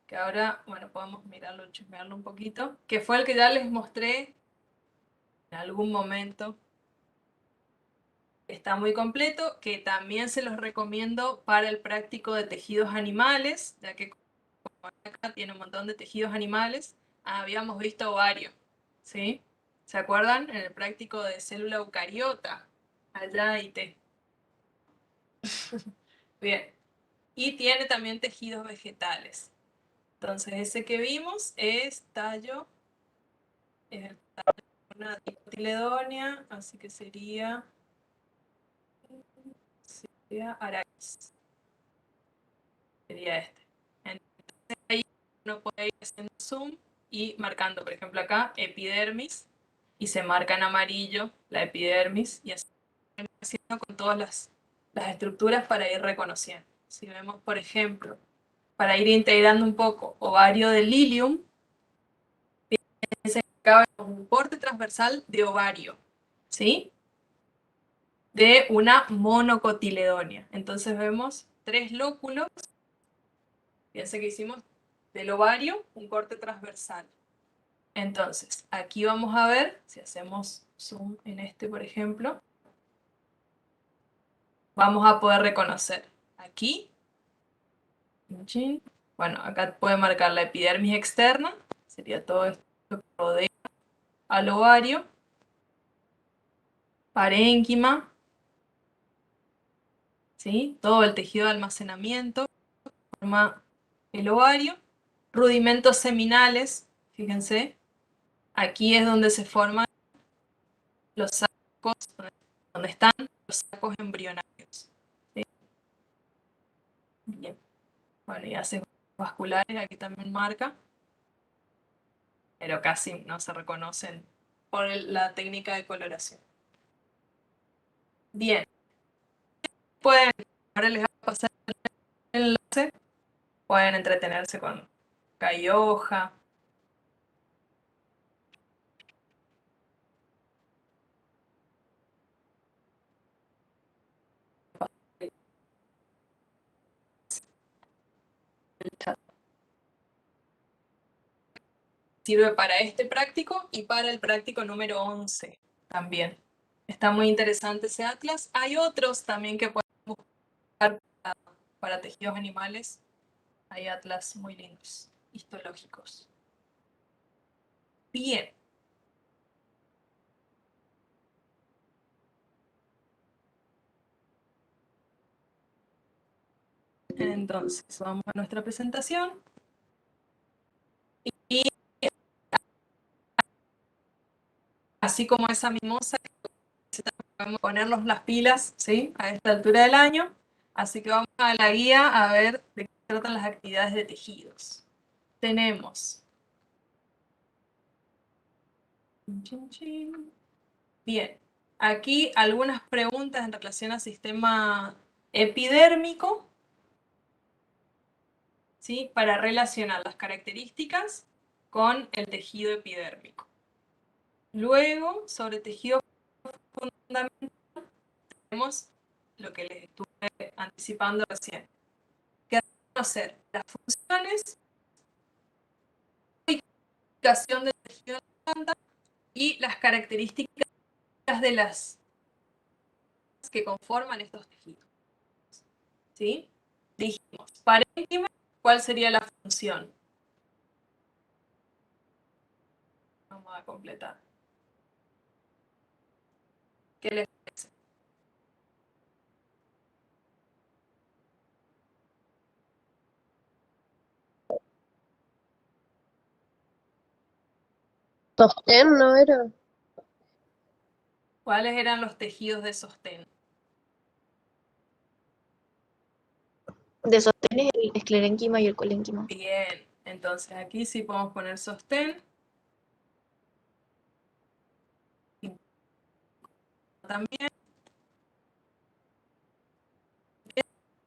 que ahora, bueno, podemos mirarlo, chismearlo un poquito, que fue el que ya les mostré en algún momento. Está muy completo, que también se los recomiendo para el práctico de tejidos animales, ya que como acá tiene un montón de tejidos animales. Habíamos visto ovario, ¿sí? ¿Se acuerdan? En el práctico de célula eucariota, allá IT. Bien. Y tiene también tejidos vegetales. Entonces, ese que vimos es tallo, es el tallo de una dicotiledónea, así que sería Arachis. Sería este. Entonces, ahí uno puede ir haciendo zoom y marcando, por ejemplo, acá, epidermis, y se marca en amarillo la epidermis, y así haciendo con todas las estructuras para ir reconociendo. Si vemos, por ejemplo, para ir integrando un poco ovario de lilium, acá vemos un corte transversal de ovario, ¿sí? De una monocotiledónea. Entonces vemos 3 lóculos. Fíjense que hicimos del ovario un corte transversal. Entonces, aquí vamos a ver, si hacemos zoom en este, por ejemplo, vamos a poder reconocer aquí. Bueno, acá puede marcar la epidermis externa, sería todo esto que rodea al ovario. Parénquima, ¿sí? Todo el tejido de almacenamiento forma el ovario. Rudimentos seminales, fíjense, aquí es donde se forman los sacos, donde están los sacos embrionarios. ¿Sí? Bien. Bueno, y haces vasculares, aquí también marca, pero casi no se reconocen por la técnica de coloración. Bien. Pueden, ahora les voy a pasar el enlace, pueden entretenerse con Cayoja. El chat. Sirve para este práctico y para el práctico número 11 también. Está muy interesante ese atlas. Hay otros también que pueden buscar para tejidos animales. Hay atlas muy lindos, histológicos. Bien. Entonces, vamos a nuestra presentación. Y así como esa mimosa, podemos ponernos las pilas, ¿sí? A esta altura del año. Así que vamos a la guía a ver de qué tratan las actividades de tejidos. Tenemos. Bien. Aquí algunas preguntas en relación al sistema epidérmico, ¿sí? Para relacionar las características con el tejido epidérmico. Luego, sobre tejido fundamental, tenemos lo que les estuve anticipando recién. Que conocer las funciones, ubicación del tejido de la planta y las características de las que conforman estos tejidos. ¿Sí? Dijimos, parénquima, ¿cuál sería la función? Vamos a completar. ¿Qué les parece? Sostén, ¿no era? ¿Cuáles eran los tejidos de sostén? De sostén es el esclerénquima y el colénquima. Bien, entonces aquí sí podemos poner sostén. También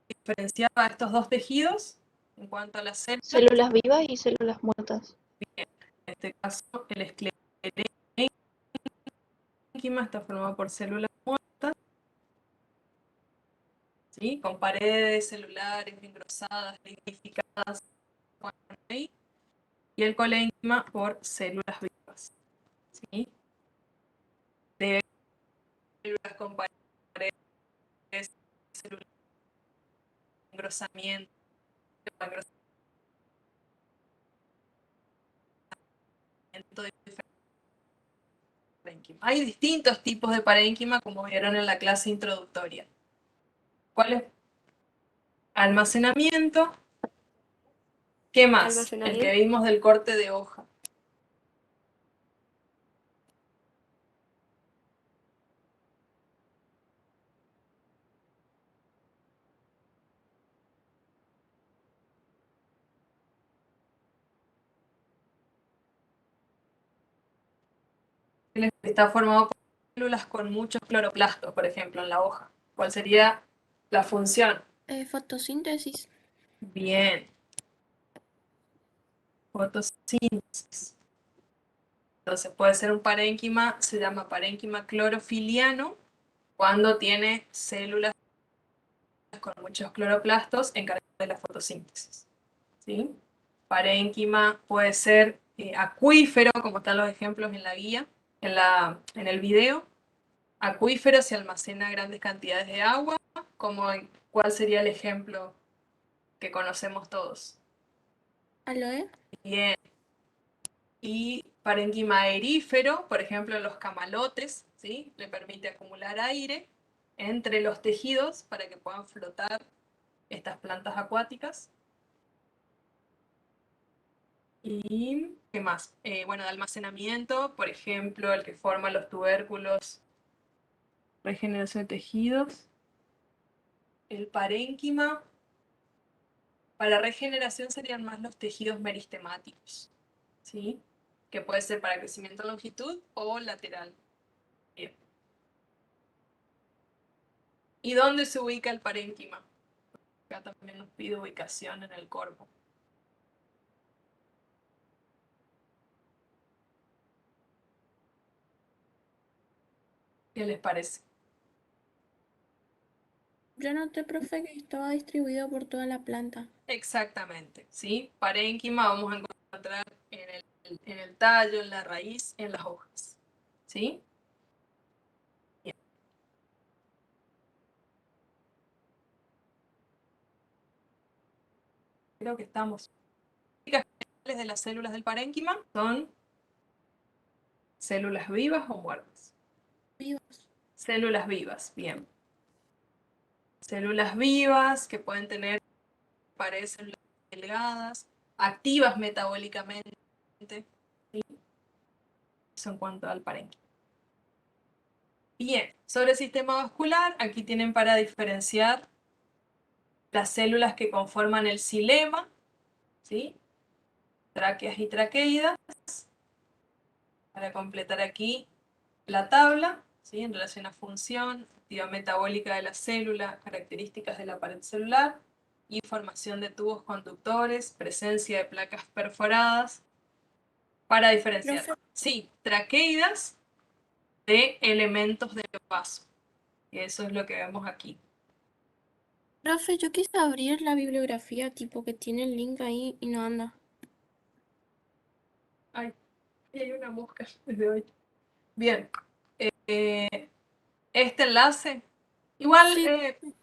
diferenciaba estos dos tejidos en cuanto a las células. Células vivas y células muertas. En este caso, el esclerénquima está formado por células muertas, ¿sí? Con paredes celulares engrosadas, lignificadas, ahí. Y el colénquima por células vivas, ¿sí? De células con paredes, células, engrosamiento, de parénquima. Hay distintos tipos de parénquima, como vieron en la clase introductoria. ¿Cuál es? Almacenamiento. ¿Qué más? El Almacenamiento. que vimos del corte de hoja. Está formado por células con muchos cloroplastos, por ejemplo, en la hoja. ¿Cuál sería la función? Fotosíntesis. Bien. Fotosíntesis. Entonces puede ser un parénquima, se llama parénquima clorofiliano, cuando tiene células con muchos cloroplastos encargadas de la fotosíntesis. ¿Sí? Parénquima puede ser acuífero, como están los ejemplos en la guía, en el video. Acuífero se almacena grandes cantidades de agua, ¿cuál sería el ejemplo que conocemos todos? Aloe. Bien. Y parénquima aerífero, por ejemplo, los camalotes, ¿sí? Le permite acumular aire. entre los tejidos para que puedan flotar estas plantas acuáticas. ¿Y qué más? Bueno, de almacenamiento, por ejemplo, el que forma los tubérculos, regeneración de tejidos. El parénquima, para regeneración serían más los tejidos meristemáticos, ¿sí? Que puede ser para crecimiento en longitud o lateral. Bien. ¿Y dónde se ubica el parénquima? Acá también nos pide ubicación en el corpo. ¿Qué les parece? Yo noté, profe, que estaba distribuido por toda la planta. Exactamente, ¿sí? Parénquima vamos a encontrar en el tallo, en la raíz, en las hojas, ¿sí? Bien. Creo que estamos. Las características de las células del parénquima son células vivas o muertas. Vivos. Células vivas, bien. Células vivas que pueden tener paredes celulares delgadas, activas metabólicamente, ¿sí? Eso en cuanto al parénquima. Bien, sobre el sistema vascular, aquí tienen para diferenciar las células que conforman el xilema, ¿sí? Tráqueas y traqueidas. Para completar aquí la tabla, ¿sí? En relación a función, actividad metabólica de la célula, características de la pared celular, información de tubos conductores, presencia de placas perforadas, para diferenciar. Profe, Sí, traqueidas de elementos de vaso. Y eso es lo que vemos aquí. profe, yo quise abrir la bibliografía, tipo que tiene el link ahí y no anda. Ay, hay una mosca desde hoy. Bien. Este enlace, igual Sí,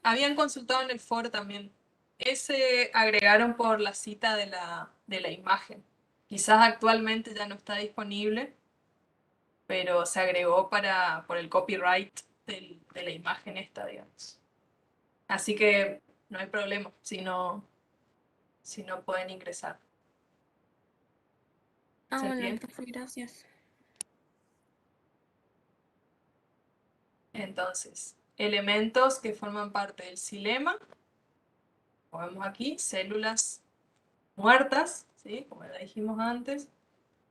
habían consultado en el foro también. Ese agregaron por la cita de la imagen. Quizás actualmente ya no está disponible, pero se agregó por el copyright de la imagen esta, digamos. Así que no hay problema si no pueden ingresar. ¿Se bueno, entiende? profe, gracias. Entonces, elementos que forman parte del xilema, como vemos aquí, células muertas, ¿sí? Como ya dijimos antes,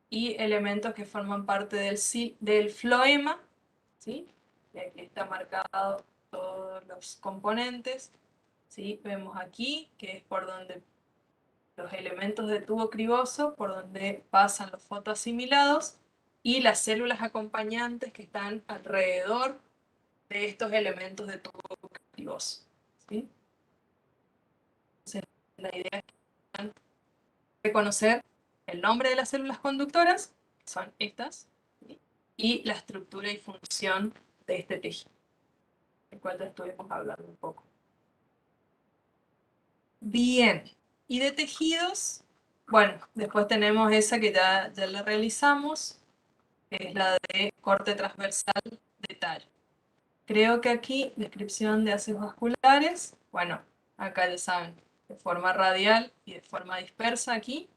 y elementos que forman parte del floema, ¿sí? Y aquí está marcado todos los componentes, ¿sí? Vemos aquí que es por donde los elementos de tubo criboso, por donde pasan los fotoasimilados, y las células acompañantes que están alrededor de estos elementos de tubo criboso, ¿sí? Entonces, la idea es reconocer el nombre de las células conductoras, que son estas, ¿sí? Y la estructura y función de este tejido, del cual ya estuvimos hablando un poco. Bien, y de tejidos, bueno, después tenemos esa que ya la realizamos, que es la de corte transversal de tallo. Creo que aquí, descripción de ácidos vasculares, bueno, acá ya saben, de forma radial y de forma dispersa aquí,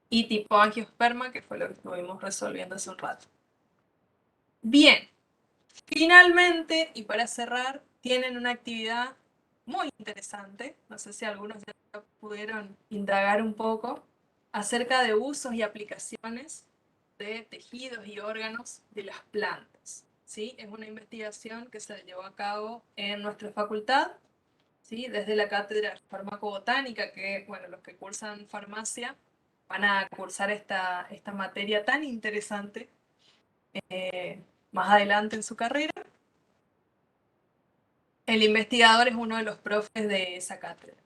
y tipo angiosperma, que fue lo que estuvimos resolviendo hace un rato. Bien, finalmente, y para cerrar, tienen una actividad muy interesante, no sé si algunos ya pudieron indagar un poco, acerca de usos y aplicaciones de tejidos y órganos de las plantas. ¿Sí? Es una investigación que se llevó a cabo en nuestra facultad, ¿sí? Desde la cátedra de farmacobotánica, que, bueno, los que cursan farmacia van a cursar esta materia tan interesante más adelante en su carrera. El investigador es uno de los profes de esa cátedra.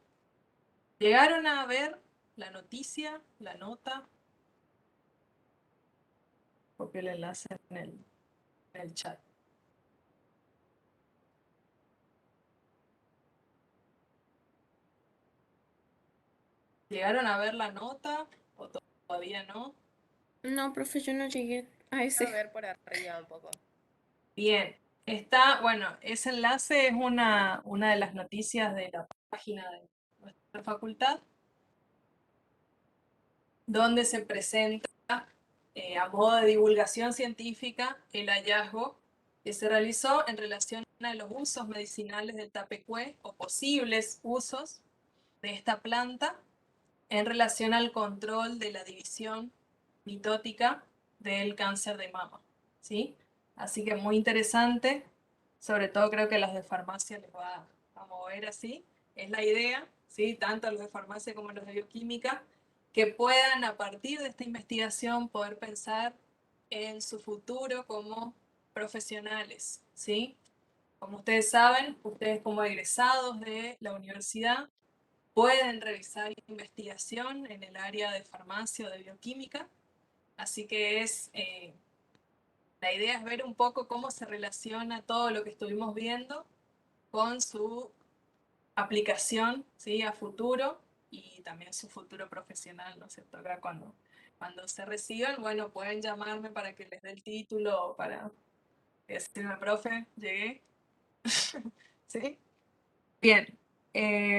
¿Llegaron a ver la noticia, la nota? Copio el enlace en el chat. ¿Llegaron a ver la nota o todavía no? No, profe, yo no llegué a A ese. ver por arriba un poco. Bien, Bueno, ese enlace es una de las noticias de la página de nuestra facultad, donde se presenta a modo de divulgación científica el hallazgo que se realizó en relación a los usos medicinales del tapecué o posibles usos de esta planta en relación al control de la división mitótica del cáncer de mama, ¿sí? Así que muy interesante, sobre todo creo que a los de farmacia les va a mover así, es la idea, ¿sí? Tanto a los de farmacia como a los de bioquímica, que puedan a partir de esta investigación poder pensar en su futuro como profesionales, ¿sí? Como ustedes saben, ustedes como egresados de la universidad pueden realizar investigación en el área de farmacia o de bioquímica, así que la idea es ver un poco cómo se relaciona todo lo que estuvimos viendo con su aplicación, ¿sí? A futuro y también su futuro profesional, ¿no es cierto? Acá cuando se reciban, bueno, pueden llamarme para que les dé el título o para decirme, profe, llegué. ¿Sí? Bien,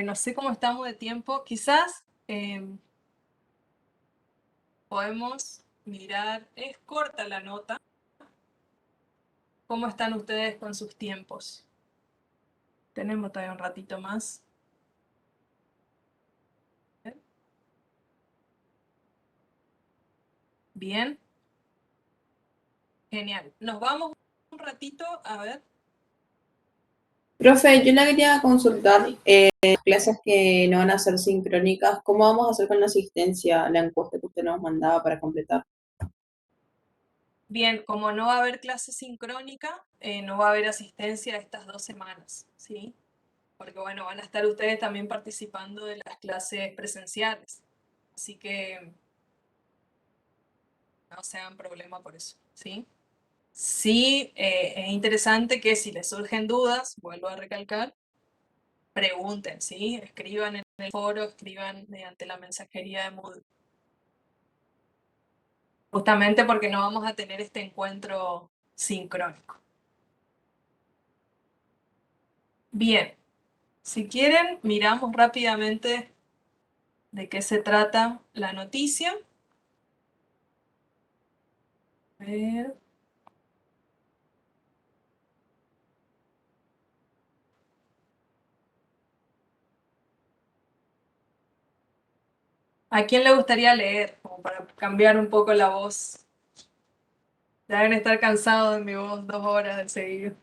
no sé cómo estamos de tiempo, quizás podemos mirar, es corta la nota, ¿cómo están ustedes con sus tiempos? Tenemos todavía un ratito más. Bien. Genial. Nos vamos un ratito a ver. Profe, yo la quería consultar, clases que no van a ser sincrónicas, ¿cómo vamos a hacer con la asistencia, la encuesta que usted nos mandaba para completar? Bien, como no va a haber clase sincrónica, no va a haber asistencia estas 2 semanas, ¿sí? Porque bueno, van a estar ustedes también participando de las clases presenciales. Así que no se hagan problema por eso, ¿sí? Sí, es interesante que si les surgen dudas, vuelvo a recalcar, pregunten, ¿sí? Escriban en el foro, escriban mediante la mensajería de Moodle. Justamente porque no vamos a tener este encuentro sincrónico. Bien, si quieren, miramos rápidamente de qué se trata la noticia. A ver. ¿A quién le gustaría leer? Como para cambiar un poco la voz. Ya deben estar cansados de mi voz 2 horas de seguido.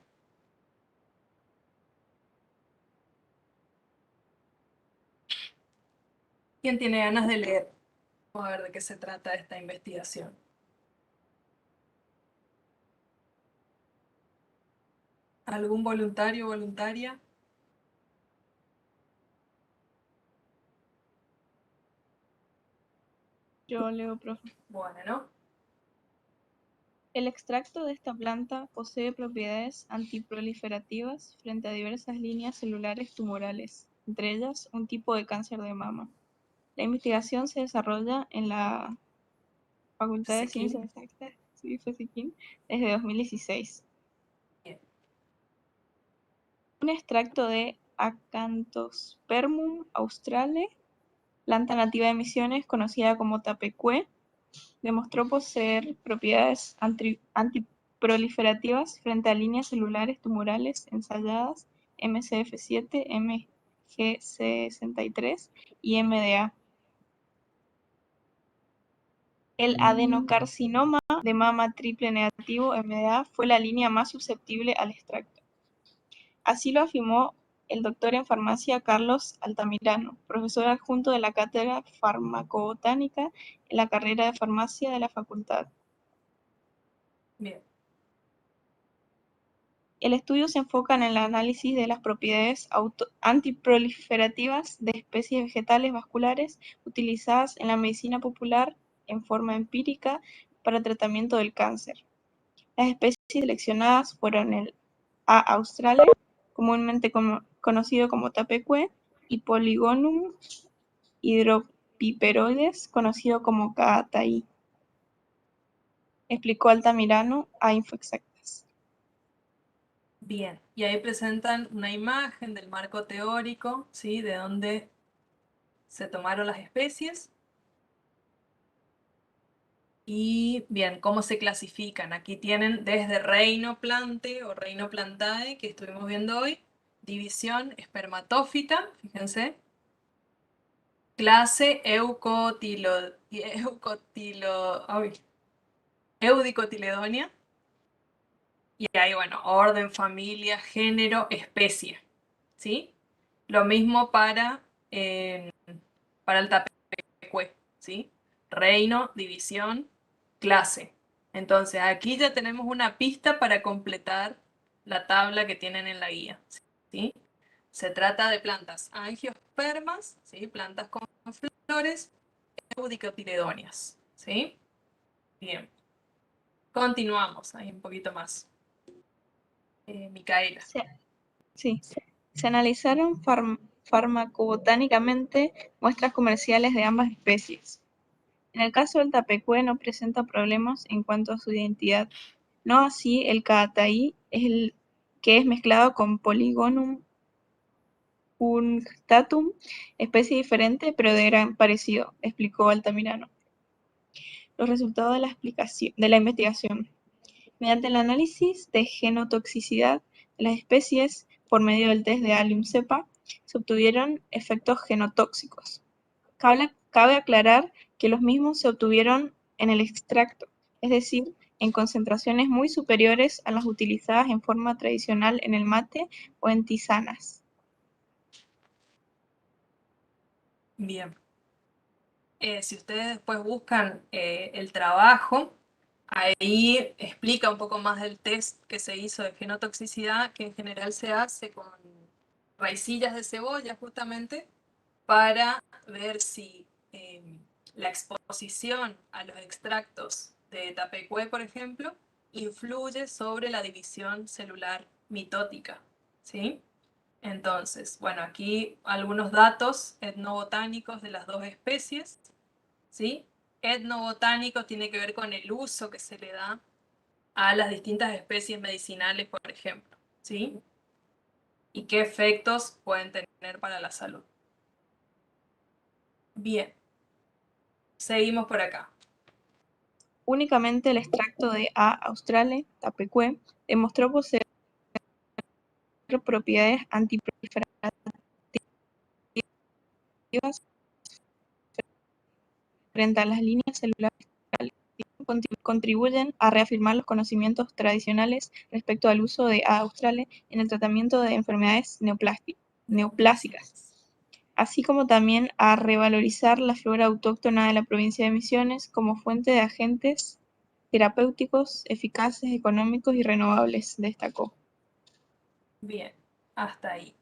¿Quién tiene ganas de leer? Vamos a ver de qué se trata esta investigación. ¿Algún voluntario o voluntaria? Yo leo, profe. Bueno, El extracto de esta planta posee propiedades antiproliferativas frente a diversas líneas celulares tumorales, entre ellas un tipo de cáncer de mama. La investigación se desarrolla en la Facultad de Sequín. Ciencias Exactas, sí, FESIQUIN, desde 2016. Bien. Un extracto de Acanthospermum australe, planta nativa de Misiones conocida como tapecué, demostró poseer propiedades antiproliferativas frente a líneas celulares tumorales ensayadas MCF7, MGC63 y MDA. El adenocarcinoma de mama triple negativo MDA fue la línea más susceptible al extracto. Así lo afirmó el doctor en farmacia Carlos Altamirano, profesor adjunto de la cátedra farmacobotánica en la carrera de farmacia de la facultad. Bien. El estudio se enfoca en el análisis de las propiedades antiproliferativas de especies vegetales vasculares utilizadas en la medicina popular en forma empírica para tratamiento del cáncer. Las especies seleccionadas fueron el A. australe, comúnmente conocido como tapecué, y Polygonum hydropiperoides, conocido como caatai, explicó Altamirano a Infoexactas. Bien, y ahí presentan una imagen del marco teórico, ¿sí? De dónde se tomaron las especies. Y bien, ¿cómo se clasifican? Aquí tienen desde reino plante o reino plantae, que estuvimos viendo hoy, división espermatófita, fíjense, clase Eudicotiledonia, y ahí, bueno, orden, familia, género, especie, ¿sí? Lo mismo para el tapecue, ¿sí? Reino, división, clase. Entonces, aquí ya tenemos una pista para completar la tabla que tienen en la guía, ¿sí? Se trata de plantas angiospermas, ¿sí? Plantas con flores, eudicotiledonias, ¿sí? Bien. Continuamos, ahí un poquito más. Micaela. Sí. Se analizaron farmacobotánicamente muestras comerciales de ambas especies. En el caso del tapecue no presenta problemas en cuanto a su identidad, no así el caataí, que es mezclado con Polygonum punctatum, especie diferente pero de gran parecido, explicó Altamirano. Los resultados de la investigación. Mediante el análisis de genotoxicidad de las especies por medio del test de Allium-Cepa, se obtuvieron efectos genotóxicos. Cabe aclarar que los mismos se obtuvieron en el extracto, es decir, en concentraciones muy superiores a las utilizadas en forma tradicional en el mate o en tisanas. Bien. Si ustedes después buscan el trabajo, ahí explica un poco más del test que se hizo de genotoxicidad, que en general se hace con raicillas de cebolla justamente para ver si la exposición a los extractos de tapecue, por ejemplo, influye sobre la división celular mitótica, ¿sí? Entonces, bueno, aquí algunos datos etnobotánicos de las dos especies, ¿sí? Etnobotánico tiene que ver con el uso que se le da a las distintas especies medicinales, por ejemplo, ¿sí? Y qué efectos pueden tener para la salud. Bien, seguimos por acá. Únicamente el extracto de A. australe, tapecue, demostró poseer propiedades antiproliferativas frente a las líneas celulares, contribuyen a reafirmar los conocimientos tradicionales respecto al uso de A. australe en el tratamiento de enfermedades neoplásicas, así como también a revalorizar la flora autóctona de la provincia de Misiones como fuente de agentes terapéuticos eficaces, económicos y renovables, destacó. Bien, hasta ahí.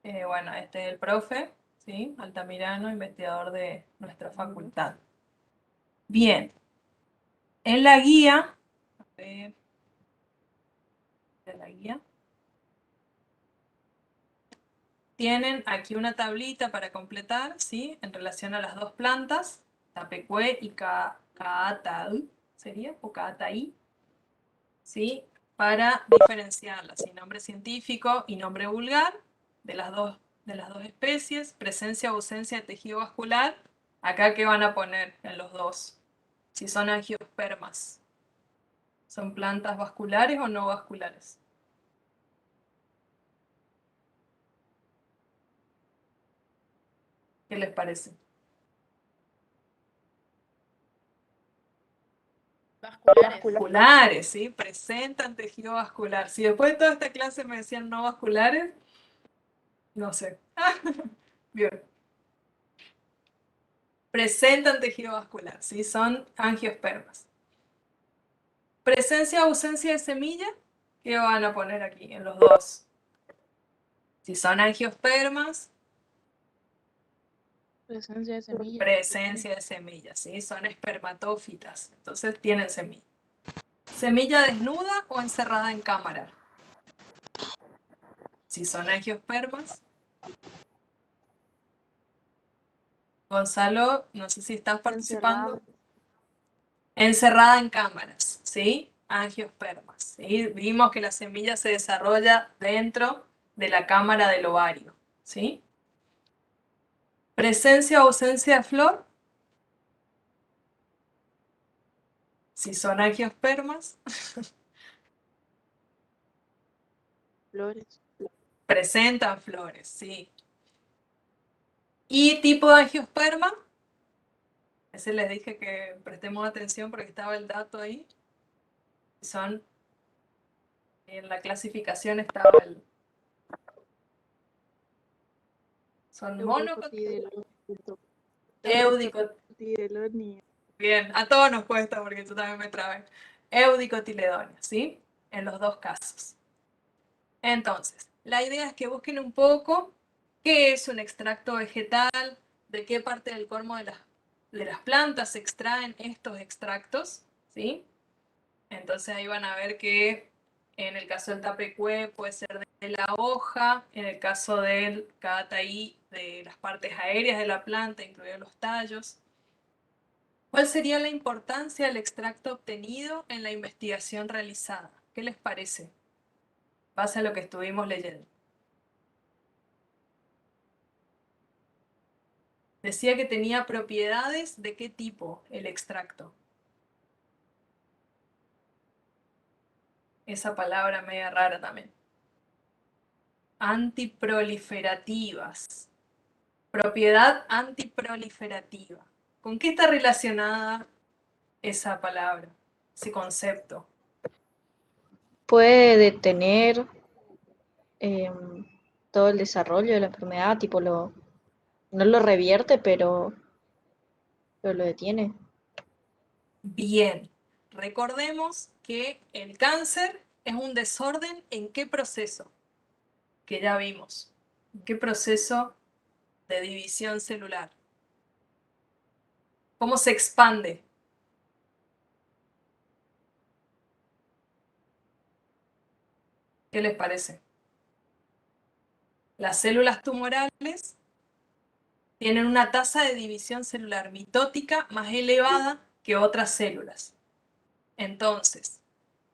Bueno, este es el profe, ¿sí? Altamirano, investigador de nuestra facultad. Bien, en la guía, a ver, en la guía, tienen aquí una tablita para completar, ¿sí? En relación a las dos plantas, tapecue y caataí, ¿sería? O caataí, ¿sí? Para diferenciarlas, ¿sí? Nombre científico y nombre vulgar de las dos especies, presencia o ausencia de tejido vascular. Acá, ¿qué van a poner en los dos? Si son angiospermas. ¿Son plantas vasculares o no vasculares? ¿Qué les parece? Vasculares, ¿sí? Presentan tejido vascular. Si después de toda esta clase me decían no vasculares, no sé. Bien. Presentan tejido vascular, ¿sí? Son angiospermas. Presencia o ausencia de semilla, ¿qué van a poner aquí en los dos? Si son angiospermas, Presencia de semillas. presencia de semillas, ¿sí? Son espermatófitas, entonces tienen semilla. ¿Semilla desnuda o encerrada en cámara? Si son angiospermas. Gonzalo, no sé si estás participando. Encerrada en cámaras, ¿sí? angiospermas. ¿Sí? Vimos que la semilla se desarrolla dentro de la cámara del ovario. ¿Sí? Presencia o ausencia de flor. Si son angiospermas, Flores. presentan flores, sí. ¿Y tipo de angiosperma? Ese les dije que prestemos atención porque estaba el dato ahí. Son, en la clasificación estaba el... Son monocotiledóneos. Bien, a todos nos cuesta porque tú también me trabé. Eudicotiledóneos, ¿sí? En los dos casos. Entonces, la idea es que busquen un poco qué es un extracto vegetal, de qué parte del colmo de las plantas se extraen estos extractos, ¿sí? Entonces ahí van a ver que en el caso del tapecue puede ser de la hoja, en el caso del cataí de las partes aéreas de la planta, incluidos los tallos. ¿Cuál sería la importancia del extracto obtenido en la investigación realizada? ¿Qué les parece? Base a lo que estuvimos leyendo. Decía que tenía propiedades de qué tipo el extracto. Esa palabra media rara también. Antiproliferativas. Propiedad antiproliferativa. ¿Con qué está relacionada esa palabra, ese concepto? Puede detener todo el desarrollo de la enfermedad, tipo no lo revierte, pero lo detiene. Bien. Recordemos que el cáncer es un desorden en qué proceso, que ya vimos. ¿En qué proceso de división celular? ¿Cómo se expande? ¿Qué les parece? Las células tumorales tienen una tasa de división celular mitótica más elevada que otras células. Entonces,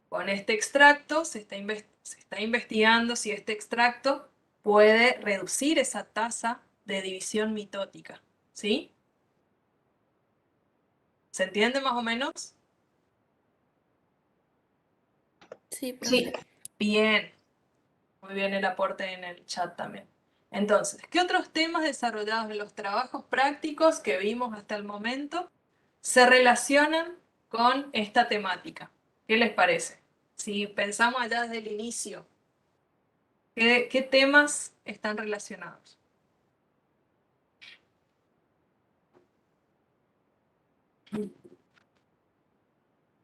con este extracto se está investigando si este extracto puede reducir esa tasa de división mitótica. ¿Sí? ¿Se entiende más o menos? Sí, Sí. profe. Bien. Muy bien el aporte en el chat también. Entonces, ¿qué otros temas desarrollados en los trabajos prácticos que vimos hasta el momento se relacionan con esta temática? ¿Qué les parece? Si pensamos allá desde el inicio, ¿qué temas están relacionados?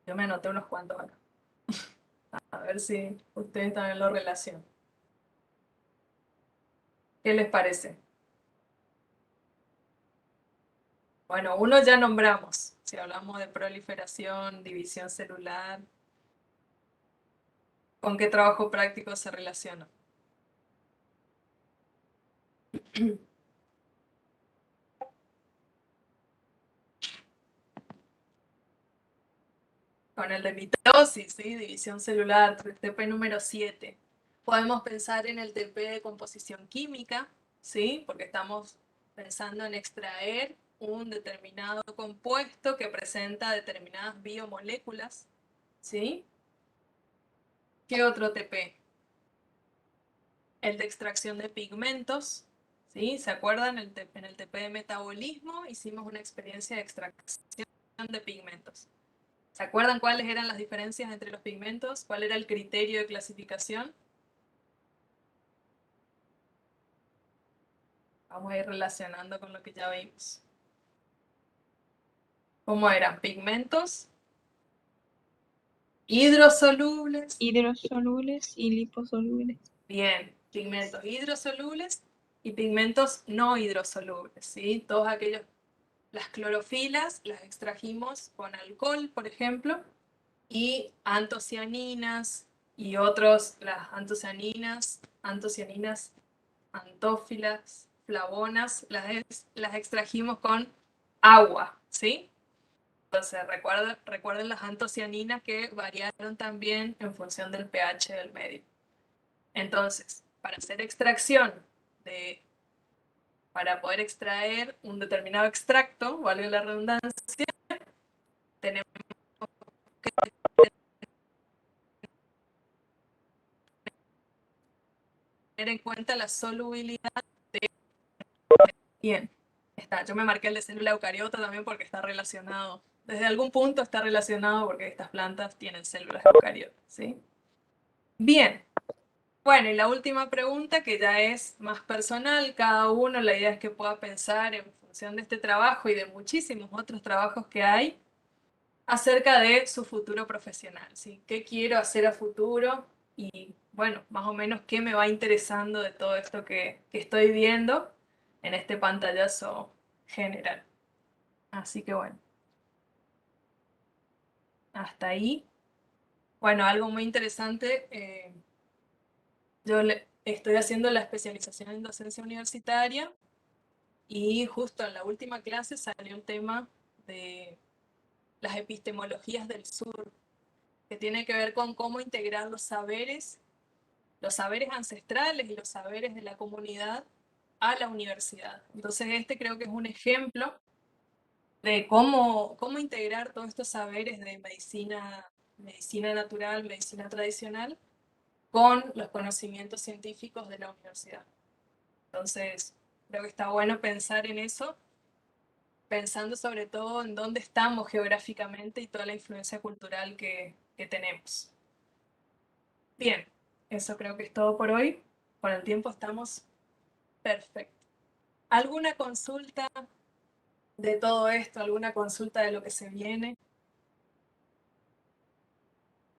Yo me anoté unos cuantos acá. A ver si ustedes también lo relacionan. ¿Qué les parece? Bueno, uno ya nombramos, si hablamos de proliferación, división celular, ¿con qué trabajo práctico se relaciona? Con el de mitosis, ¿sí? División celular, TP número 7. Podemos pensar en el TP de composición química, ¿sí? Porque estamos pensando en extraer un determinado compuesto que presenta determinadas biomoléculas, ¿sí? ¿Qué otro TP? El de extracción de pigmentos, ¿sí? ¿Se acuerdan? En el TP de metabolismo hicimos una experiencia de extracción de pigmentos. ¿Se acuerdan cuáles eran las diferencias entre los pigmentos? ¿Cuál era el criterio de clasificación? Vamos a ir relacionando con lo que ya vimos. ¿Cómo eran? Pigmentos hidrosolubles. Hidrosolubles y liposolubles. Bien, pigmentos hidrosolubles y pigmentos no hidrosolubles, ¿sí? Todos aquellos, las clorofilas las extrajimos con alcohol, por ejemplo, y antocianinas y otros, las antocianinas, antófilas, flavonas, las extrajimos con agua, ¿sí? Entonces, recuerden las antocianinas que variaron también en función del pH del medio. Entonces, para hacer extracción para poder extraer un determinado extracto, valga la redundancia, tenemos que tener en cuenta la solubilidad de... Bien, está. Yo me marqué el de célula eucariota también porque está relacionado. Desde algún punto está relacionado porque estas plantas tienen células eucariotas, ¿sí? Bien. Bueno, y la última pregunta, que ya es más personal, cada uno, la idea es que pueda pensar en función de este trabajo y de muchísimos otros trabajos que hay, acerca de su futuro profesional, ¿sí? ¿Qué quiero hacer a futuro? Y bueno, más o menos qué me va interesando de todo esto que estoy viendo en este pantallazo general. Así que bueno, hasta ahí. Bueno, algo muy interesante, yo estoy haciendo la especialización en docencia universitaria y justo en la última clase salió un tema de las epistemologías del sur, que tiene que ver con cómo integrar los saberes ancestrales y los saberes de la comunidad a la universidad. Entonces este creo que es un ejemplo de cómo integrar todos estos saberes de medicina natural, medicina tradicional, con los conocimientos científicos de la universidad. Entonces, creo que está bueno pensar en eso, pensando sobre todo en dónde estamos geográficamente y toda la influencia cultural que tenemos. Bien, eso creo que es todo por hoy. Con el tiempo estamos perfectos. ¿Alguna consulta de todo esto? ¿Alguna consulta de lo que se viene?